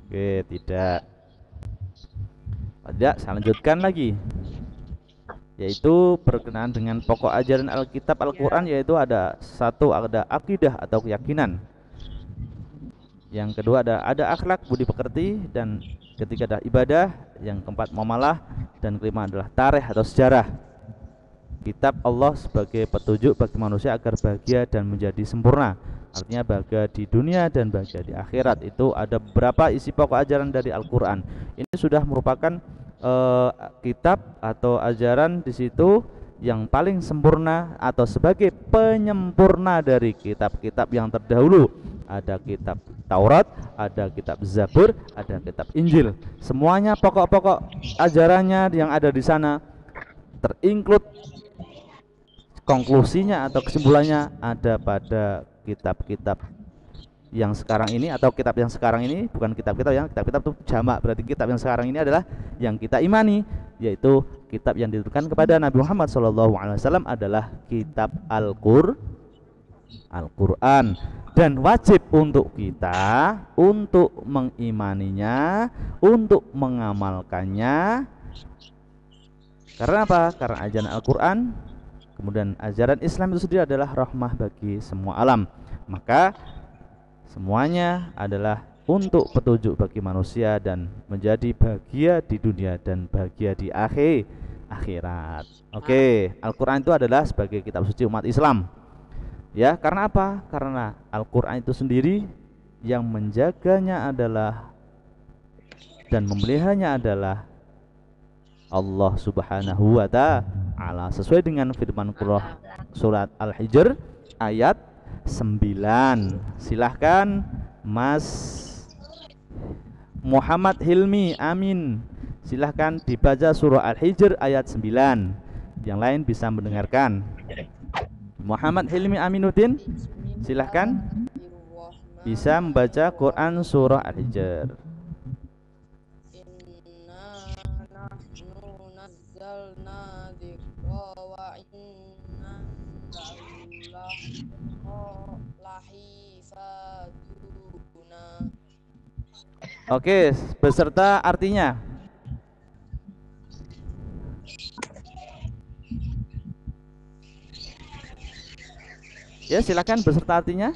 Oke, tidak. Tidak, saya lanjutkan lagi. Yaitu berkenaan dengan pokok ajaran Alkitab Al-Quran, yaitu ada satu, ada akidah atau keyakinan. Yang kedua ada akhlak, budi pekerti, dan ketiga ada ibadah, yang keempat muamalah, dan kelima adalah tarikh atau sejarah. Kitab Allah sebagai petunjuk bagi manusia agar bahagia dan menjadi sempurna. Artinya bahagia di dunia dan bahagia di akhirat. Itu ada beberapa isi pokok ajaran dari Al-Qur'an. Ini sudah merupakan kitab atau ajaran di situ yang paling sempurna atau sebagai penyempurna dari kitab-kitab yang terdahulu. Ada kitab Taurat, ada kitab Zabur, ada kitab Injil. Semuanya pokok-pokok ajarannya yang ada di sana terinclude, konklusinya atau kesimpulannya ada pada kitab-kitab yang sekarang ini, atau kitab yang sekarang ini, bukan kitab-kitab yang kitab-kitab itu jamak, berarti kitab yang sekarang ini adalah yang kita imani, yaitu kitab yang diturunkan kepada Nabi Muhammad SAW adalah kitab Al-Qur'an, dan wajib untuk kita untuk mengimaninya, untuk mengamalkannya. Karena apa? Karena ajaran Al-Qur'an, kemudian ajaran Islam itu sendiri adalah rahmah bagi semua alam. Maka semuanya adalah untuk petunjuk bagi manusia dan menjadi bahagia di dunia dan bahagia di akhirat. Oke, Al-Qur'an itu adalah sebagai kitab suci umat Islam. Ya, karena apa? Karena Al-Qur'an itu sendiri yang menjaganya adalah dan memeliharanya adalah Allah Subhanahu wa ta'ala, sesuai dengan firman Allah surat Al-Hijr ayat 9. Silahkan Mas Muhammad Hilmi Amin, silahkan dibaca surah Al-Hijr ayat 9. Yang lain bisa mendengarkan. Muhammad Hilmi Aminuddin, silahkan bisa membaca Quran surah Al-Hijr. Oke, beserta artinya. Ya, silakan beserta artinya.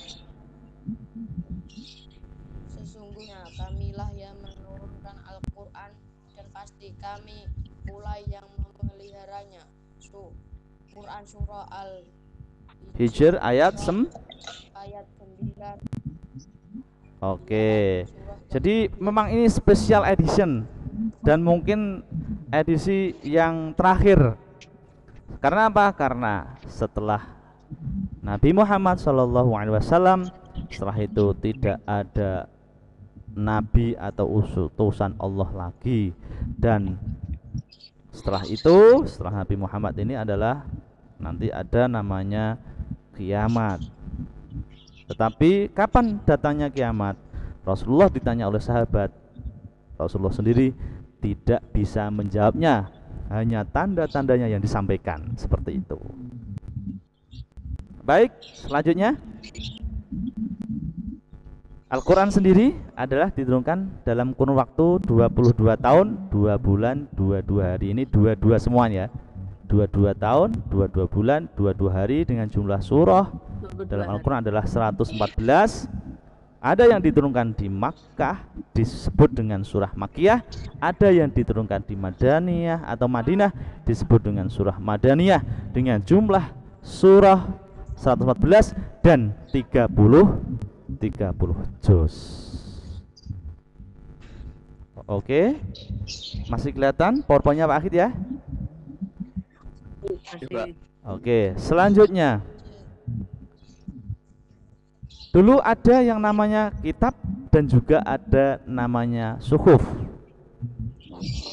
Sesungguhnya kamilah yang menurunkan Al-Qur'an dan pasti kami pula yang memeliharanya. Quran surah Al-Hijr ayat 9. Oke. Jadi memang ini special edition dan mungkin edisi yang terakhir. Karena apa? Karena setelah Nabi Muhammad SAW, setelah itu tidak ada nabi atau utusan Allah lagi, dan setelah itu, setelah Nabi Muhammad ini adalah nanti ada namanya kiamat. Tetapi kapan datangnya kiamat? Rasulullah ditanya oleh sahabat, Rasulullah sendiri tidak bisa menjawabnya, hanya tanda-tandanya yang disampaikan seperti itu. Baik, selanjutnya Al-Quran sendiri adalah diturunkan dalam kurun waktu 22 tahun, 2 bulan, 22 hari. Ini 22 semuanya, 22 tahun, 22 bulan, 22 hari, dengan jumlah surah dalam Al-Quran adalah 114. Ada yang diturunkan di Makkah disebut dengan surah Makkiyah, ada yang diturunkan di Madaniyah atau Madinah disebut dengan surah Madaniyah, dengan jumlah surah 114 dan 30 juz. Oke, masih kelihatan PowerPoint-nya Pak Akhid ya? Oke, selanjutnya dulu ada yang namanya kitab dan juga ada namanya suhuf.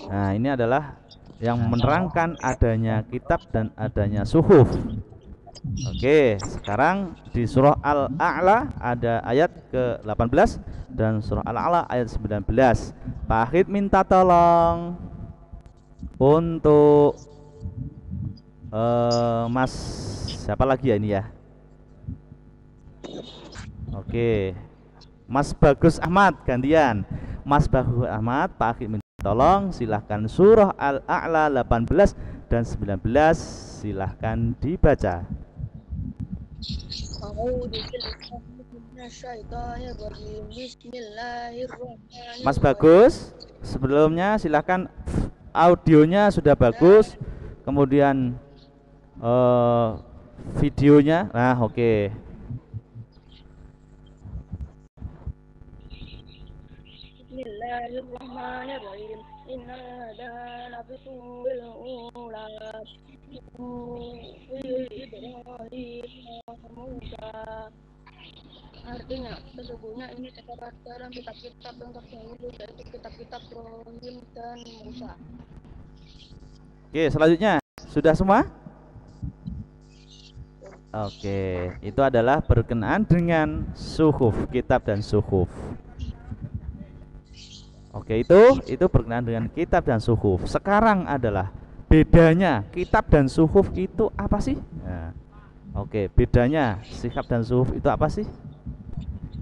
Nah, ini adalah yang menerangkan adanya kitab dan adanya suhuf. Oke, sekarang di surah Al-A'la ada ayat ke-18 dan surah Al-A'la ayat 19. Pak Akhid minta tolong untuk Mas siapa lagi ya ini ya? Oke, Mas Bagus Ahmad gantian. Mas Bagus Ahmad, Pak Akhid minta tolong, silahkan surah Al-A'la 18 dan 19 silahkan dibaca. Mas Bagus, sebelumnya silahkan audionya sudah bagus, kemudian videonya. Nah, oke. Bismillahirrahmanirrahim. Inna hadana fitul ula. Musa. Artinya, sesungguhnya ini terdapat dalam kitab-kitab yang terdahulu, yaitu kitab-kitab Ibrahim dan Musa. Oke, selanjutnya sudah semua? Oke, itu adalah berkenaan dengan suhuf, kitab dan suhuf. Oke, itu berkenaan dengan kitab dan suhuf. Sekarang adalah bedanya kitab dan suhuf itu apa sih? Nah, oke, bedanya kitab dan suhuf itu apa sih?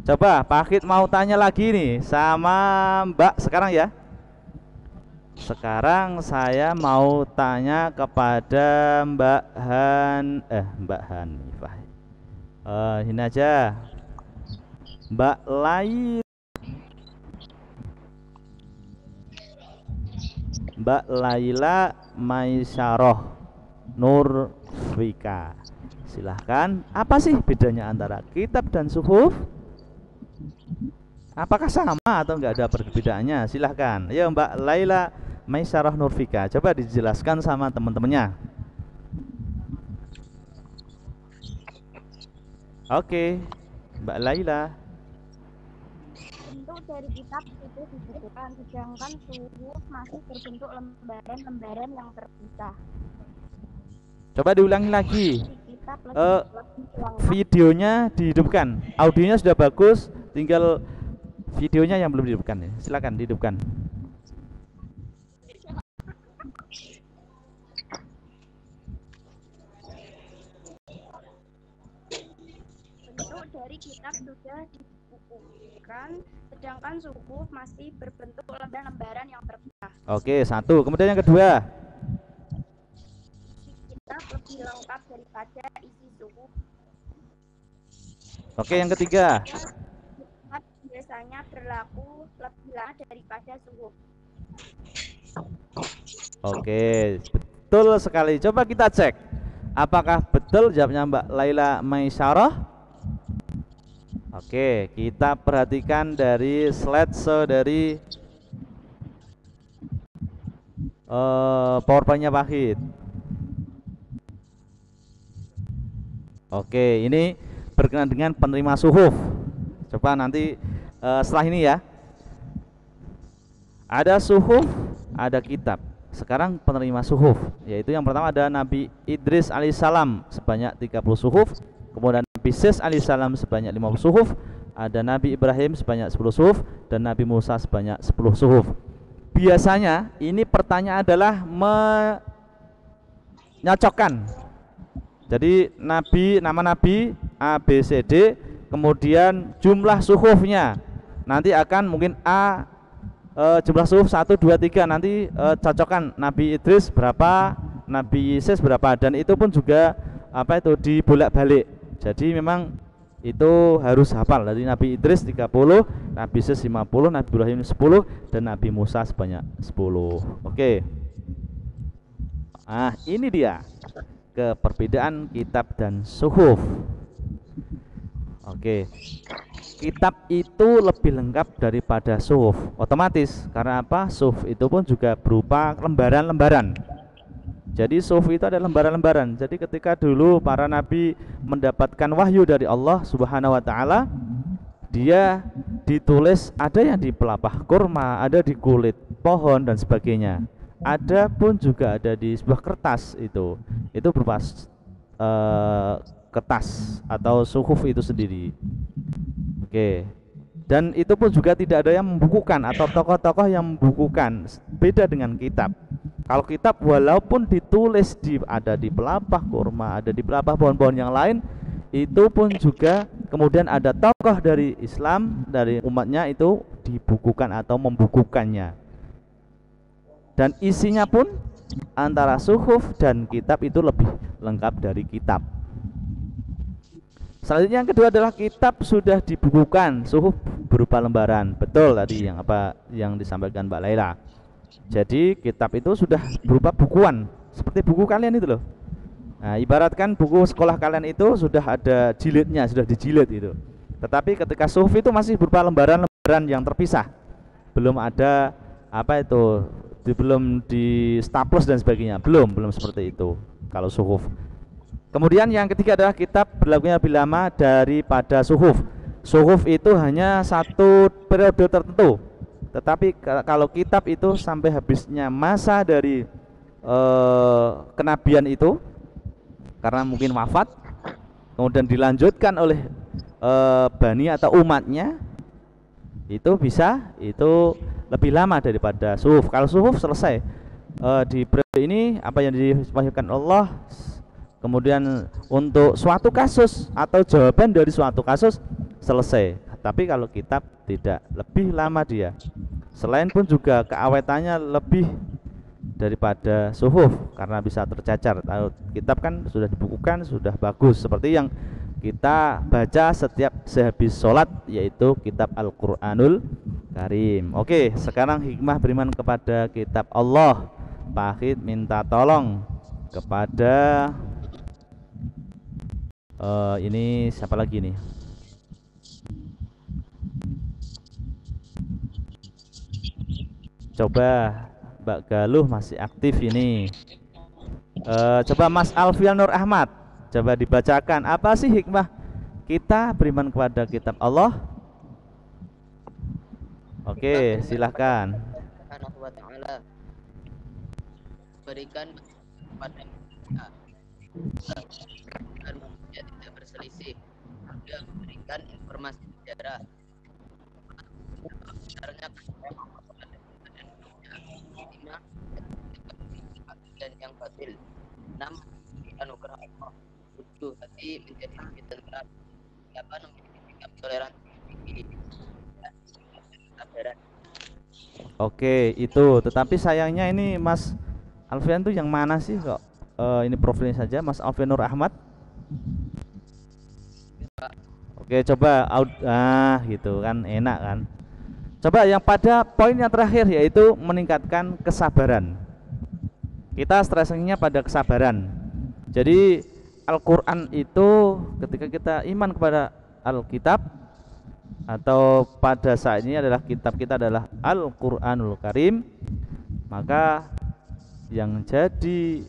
Coba Pak Akid mau tanya lagi nih sama Mbak sekarang ya. Sekarang saya mau tanya kepada Mbak Hanifah. Ini aja. Mbak Laila Maisaroh Nurfika. Silahkan. Apa sih bedanya antara kitab dan suhuf? Apakah sama atau enggak ada perbedaannya? Silahkan. Ayo Mbak Laila Maisaroh Nurfika, coba dijelaskan sama teman-temannya. Oke, Mbak Laila. Bentuk dari kitab itu dibukukan, sedangkan suhuf masih berbentuk lembaran-lembaran yang terpisah. Coba diulangi lagi. Videonya dihidupkan, audionya sudah bagus, tinggal videonya yang belum dihidupkan ya. Silakan dihidupkan. Bentuk dari kitab sudah dibukukan, sedangkan suhuf masih berbentuk lembaran-lembaran yang terpisah. Oke, satu. Kemudian yang kedua. Kitab lebih lengkap daripada isi suhuf. Oke, yang ketiga. Kitab biasanya berlaku lebih lama daripada suhuf. Oke, betul sekali. Coba kita cek. Apakah betul jawabnya Mbak Laila Maisaroh? Oke, kita perhatikan dari slideshow dari PowerPoint-nya Pak Hid. Oke, ini berkenaan dengan penerima suhuf. Coba nanti setelah ini ya. Ada suhuf, ada kitab. Sekarang penerima suhuf, yaitu yang pertama ada Nabi Idris alaihissalam sebanyak 30 suhuf. Kemudian Nabi Sis alaihissalam sebanyak 50 suhuf. Ada Nabi Ibrahim sebanyak 10 suhuf. Dan Nabi Musa sebanyak 10 suhuf. Biasanya ini pertanyaan adalah menyocokkan. Jadi nama Nabi A, B, C, D, kemudian jumlah suhufnya. Nanti akan mungkin A jumlah suhuf 1, 2, 3. Nanti cocokkan Nabi Idris berapa, Nabi Sis berapa. Dan itu pun juga dibolak-balik. Jadi memang itu harus hafal. Dari Nabi Idris 30, Nabi Sis 50, Nabi Ibrahim 10, dan Nabi Musa sebanyak 10. Oke. Nah, ini dia perbedaan kitab dan suhuf. Oke. Kitab itu lebih lengkap daripada suhuf. Otomatis karena apa? Suhuf itu pun juga berupa lembaran-lembaran. Jadi suhuf itu adalah lembaran-lembaran. Jadi ketika dulu para nabi mendapatkan wahyu dari Allah Subhanahu wa taala, dia ditulis, ada yang di pelapah kurma, ada di kulit pohon dan sebagainya. Ada pun juga ada di sebuah kertas itu berupa kertas atau suhuf itu sendiri. Oke. Dan itu pun juga tidak ada yang membukukan atau tokoh-tokoh yang membukukan. Beda dengan kitab. Kalau kitab walaupun ditulis ada di pelapah kurma, ada di pelapah pohon-pohon yang lain, itu pun juga kemudian ada tokoh dari Islam, dari umatnya itu dibukukan atau membukukannya. Dan isinya pun antara suhuf dan kitab itu lebih lengkap dari kitab. Selanjutnya yang kedua adalah kitab sudah dibukukan, suhuf berupa lembaran. Betul tadi yang disampaikan Mbak Laila. Jadi kitab itu sudah berupa bukuan, seperti buku kalian itu loh. Nah, ibaratkan buku sekolah kalian itu sudah ada jilidnya, sudah dijilid itu. Tetapi ketika suhuf itu masih berupa lembaran-lembaran yang terpisah. Belum ada apa itu, belum di staples dan sebagainya. Belum seperti itu kalau suhuf. Kemudian yang ketiga adalah kitab berlakunya lebih lama daripada suhuf. Suhuf itu hanya satu periode tertentu. Tetapi kalau kitab itu sampai habisnya masa dari kenabian itu, karena mungkin wafat, kemudian dilanjutkan oleh bani atau umatnya, itu bisa itu lebih lama daripada suhuf. Kalau suhuf selesai di periode ini apa yang diwahyukan Allah, kemudian untuk suatu kasus atau jawaban dari suatu kasus selesai. Tapi kalau kitab tidak, lebih lama dia. Selain pun juga keawetannya lebih daripada suhuf karena bisa tercacar. Kitab kan sudah dibukukan, sudah bagus, seperti yang kita baca setiap sehabis sholat, yaitu kitab Al-Quranul Karim. Oke, sekarang hikmah beriman kepada kitab Allah. Pak Akhid minta tolong kepada ini siapa lagi nih? Coba Mbak Galuh masih aktif ini. Coba Mas Alfian Nur Ahmad, coba dibacakan apa sih hikmah kita beriman kepada kitab Allah? Oke, silahkan. Subhanahu wa ta'ala berikan kepada kita agar manusia tidak berselisih, dan memberikan informasi sejarah sebenarnya dan yang batil. 6. Anugerah Allah. 7. Hati menjadi lebih tentram. 8. Memiliki sikap toleransi tinggi. Kesabaran. Oke, itu. Tetapi sayangnya ini Mas Alfian tuh yang mana sih kok? Ini profilnya saja Mas Alfian Nur Ahmad. Oke, coba gitu kan, enak kan. Coba yang pada poin yang terakhir, yaitu meningkatkan kesabaran. Kita stressingnya pada kesabaran. Jadi Al-Quran itu ketika kita iman kepada Alkitab, atau pada saat ini adalah kitab kita adalah Al-Quranul Karim, maka yang jadi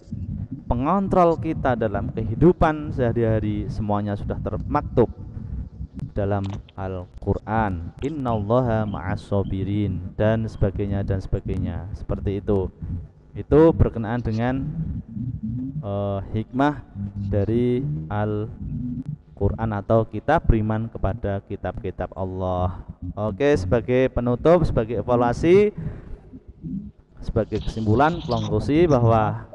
pengontrol kita dalam kehidupan sehari-hari semuanya sudah termaktub dalam Al-Quran. Innallaha ma'as-sabirin dan sebagainya seperti itu. Itu berkenaan dengan hikmah dari Al-Quran atau kita beriman kepada kitab-kitab Allah. Oke, sebagai penutup, sebagai evaluasi, sebagai kesimpulan, konklusi bahwa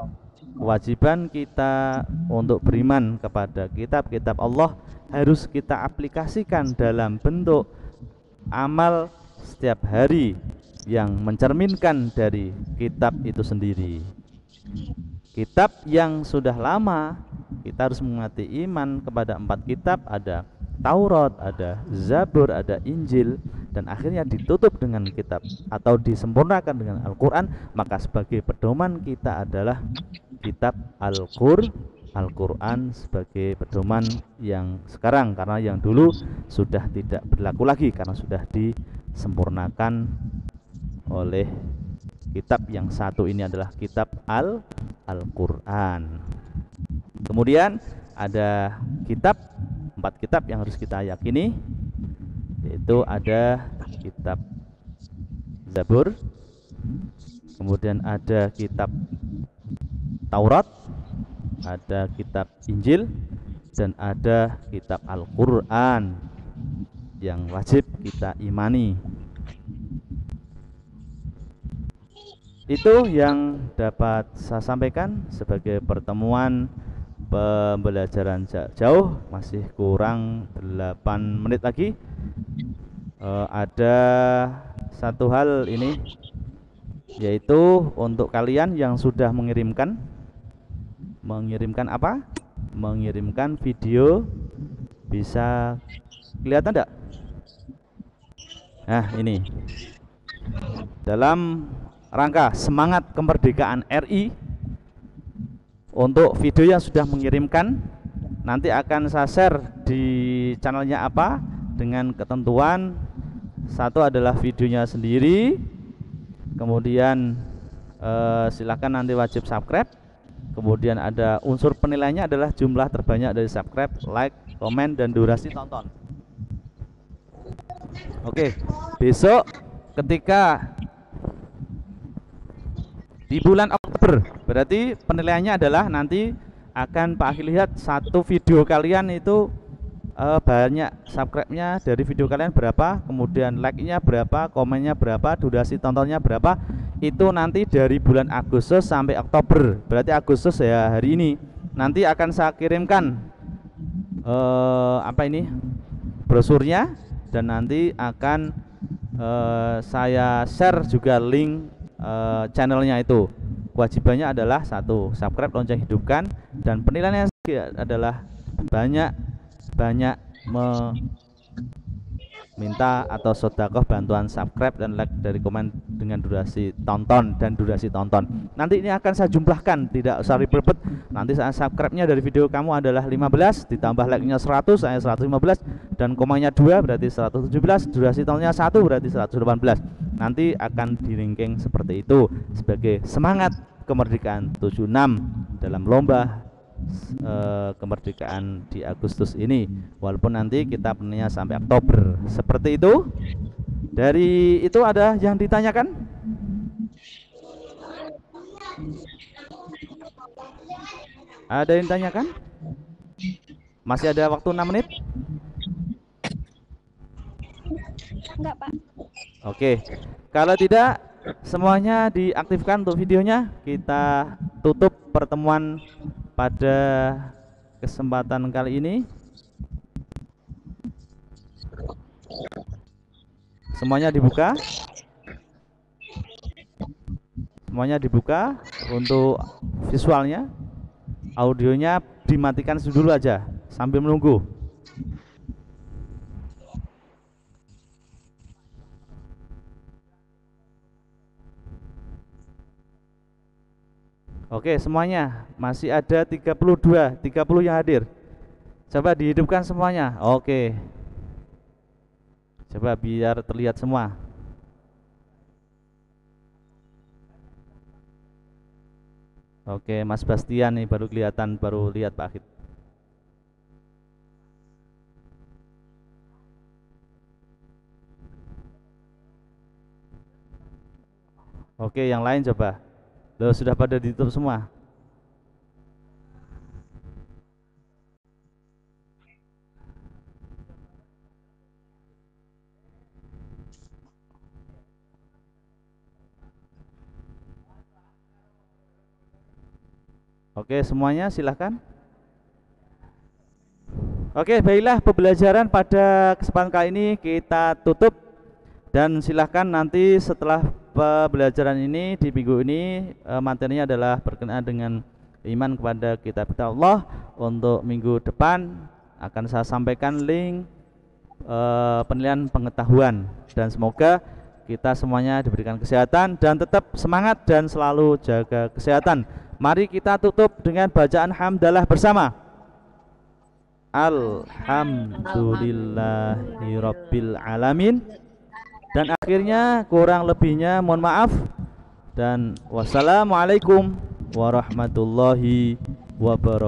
kewajiban kita untuk beriman kepada kitab-kitab Allah harus kita aplikasikan dalam bentuk amal setiap hari yang mencerminkan dari kitab itu sendiri. Kitab yang sudah lama, kita harus mengerti iman kepada 4 kitab, ada Taurat, ada Zabur, ada Injil, dan akhirnya ditutup dengan kitab atau disempurnakan dengan Al-Quran. Maka sebagai pedoman kita adalah kitab Al-Quran sebagai pedoman yang sekarang, karena yang dulu sudah tidak berlaku lagi karena sudah disempurnakan oleh kitab yang satu ini adalah kitab Al-Quran. Kemudian ada 4 kitab yang harus kita yakini, yaitu ada kitab Zabur, kemudian ada kitab Taurat, ada kitab Injil, dan ada kitab Al-Quran yang wajib kita imani. Itu yang dapat saya sampaikan sebagai pertemuan pembelajaran jauh. Masih kurang 8 menit lagi. Ada satu hal ini, yaitu untuk kalian yang sudah mengirimkan apa? Mengirimkan video. Bisa kelihatan enggak? Nah, ini dalam rangka semangat kemerdekaan RI, untuk video yang sudah mengirimkan nanti akan saya share di channelnya apa dengan ketentuan satu adalah videonya sendiri, kemudian silakan nanti wajib subscribe, kemudian ada unsur penilaiannya adalah jumlah terbanyak dari subscribe, like, komen, dan durasi tonton. Oke, besok ketika di bulan Oktober berarti penilaiannya adalah nanti akan Pak Akil lihat satu video kalian itu banyak subscribe-nya dari video kalian berapa, kemudian like-nya berapa, komennya berapa, durasi tontonnya berapa. Itu nanti dari bulan Agustus sampai Oktober. Berarti Agustus ya hari ini. Nanti akan saya kirimkan brosurnya, dan nanti akan saya share juga link channelnya itu. Kewajibannya adalah satu, subscribe, lonceng hidupkan, dan penilaiannya adalah banyak meminta atau sedekah bantuan subscribe dan like dari komen dengan durasi tonton dan durasi tonton. Nanti ini akan saya jumlahkan, tidak usah ribet. Nanti saya subscribe-nya dari video kamu adalah 15, ditambah like-nya 100, saya 115, dan komanya 2 berarti 117, durasi tontonnya 1 berarti 118. Nanti akan di-ranking seperti itu sebagai semangat kemerdekaan 76 dalam lomba kemerdekaan di Agustus ini, walaupun nanti kita penilaiannya sampai Oktober. Seperti itu. Dari itu ada yang ditanyakan? Ada yang ditanyakan? Masih ada waktu 6 menit? Enggak, Pak. Oke. Kalau tidak, semuanya diaktifkan untuk videonya. Kita tutup pertemuan pada kesempatan kali ini. Semuanya dibuka. Semuanya dibuka untuk visualnya. Audionya dimatikan dulu aja sambil menunggu. Oke, semuanya masih ada 30 yang hadir. Coba dihidupkan semuanya. Oke. Coba biar terlihat semua. Oke, Mas Bastian nih baru kelihatan, baru lihat Pak Akid. Oke, yang lain coba. Loh, sudah pada ditutup semua. Oke, semuanya silahkan. Oke, baiklah, pembelajaran pada kesempatan kali ini kita tutup, dan silahkan nanti setelah pembelajaran ini di minggu ini materinya adalah berkenaan dengan iman kepada kitab Allah. Untuk minggu depan akan saya sampaikan link penilaian pengetahuan, dan semoga kita semuanya diberikan kesehatan dan tetap semangat dan selalu jaga kesehatan. Mari kita tutup dengan bacaan hamdalah bersama. Alhamdulillahirabbil alamin. Dan akhirnya kurang lebihnya mohon maaf, dan wassalamualaikum warahmatullahi wabarakatuh.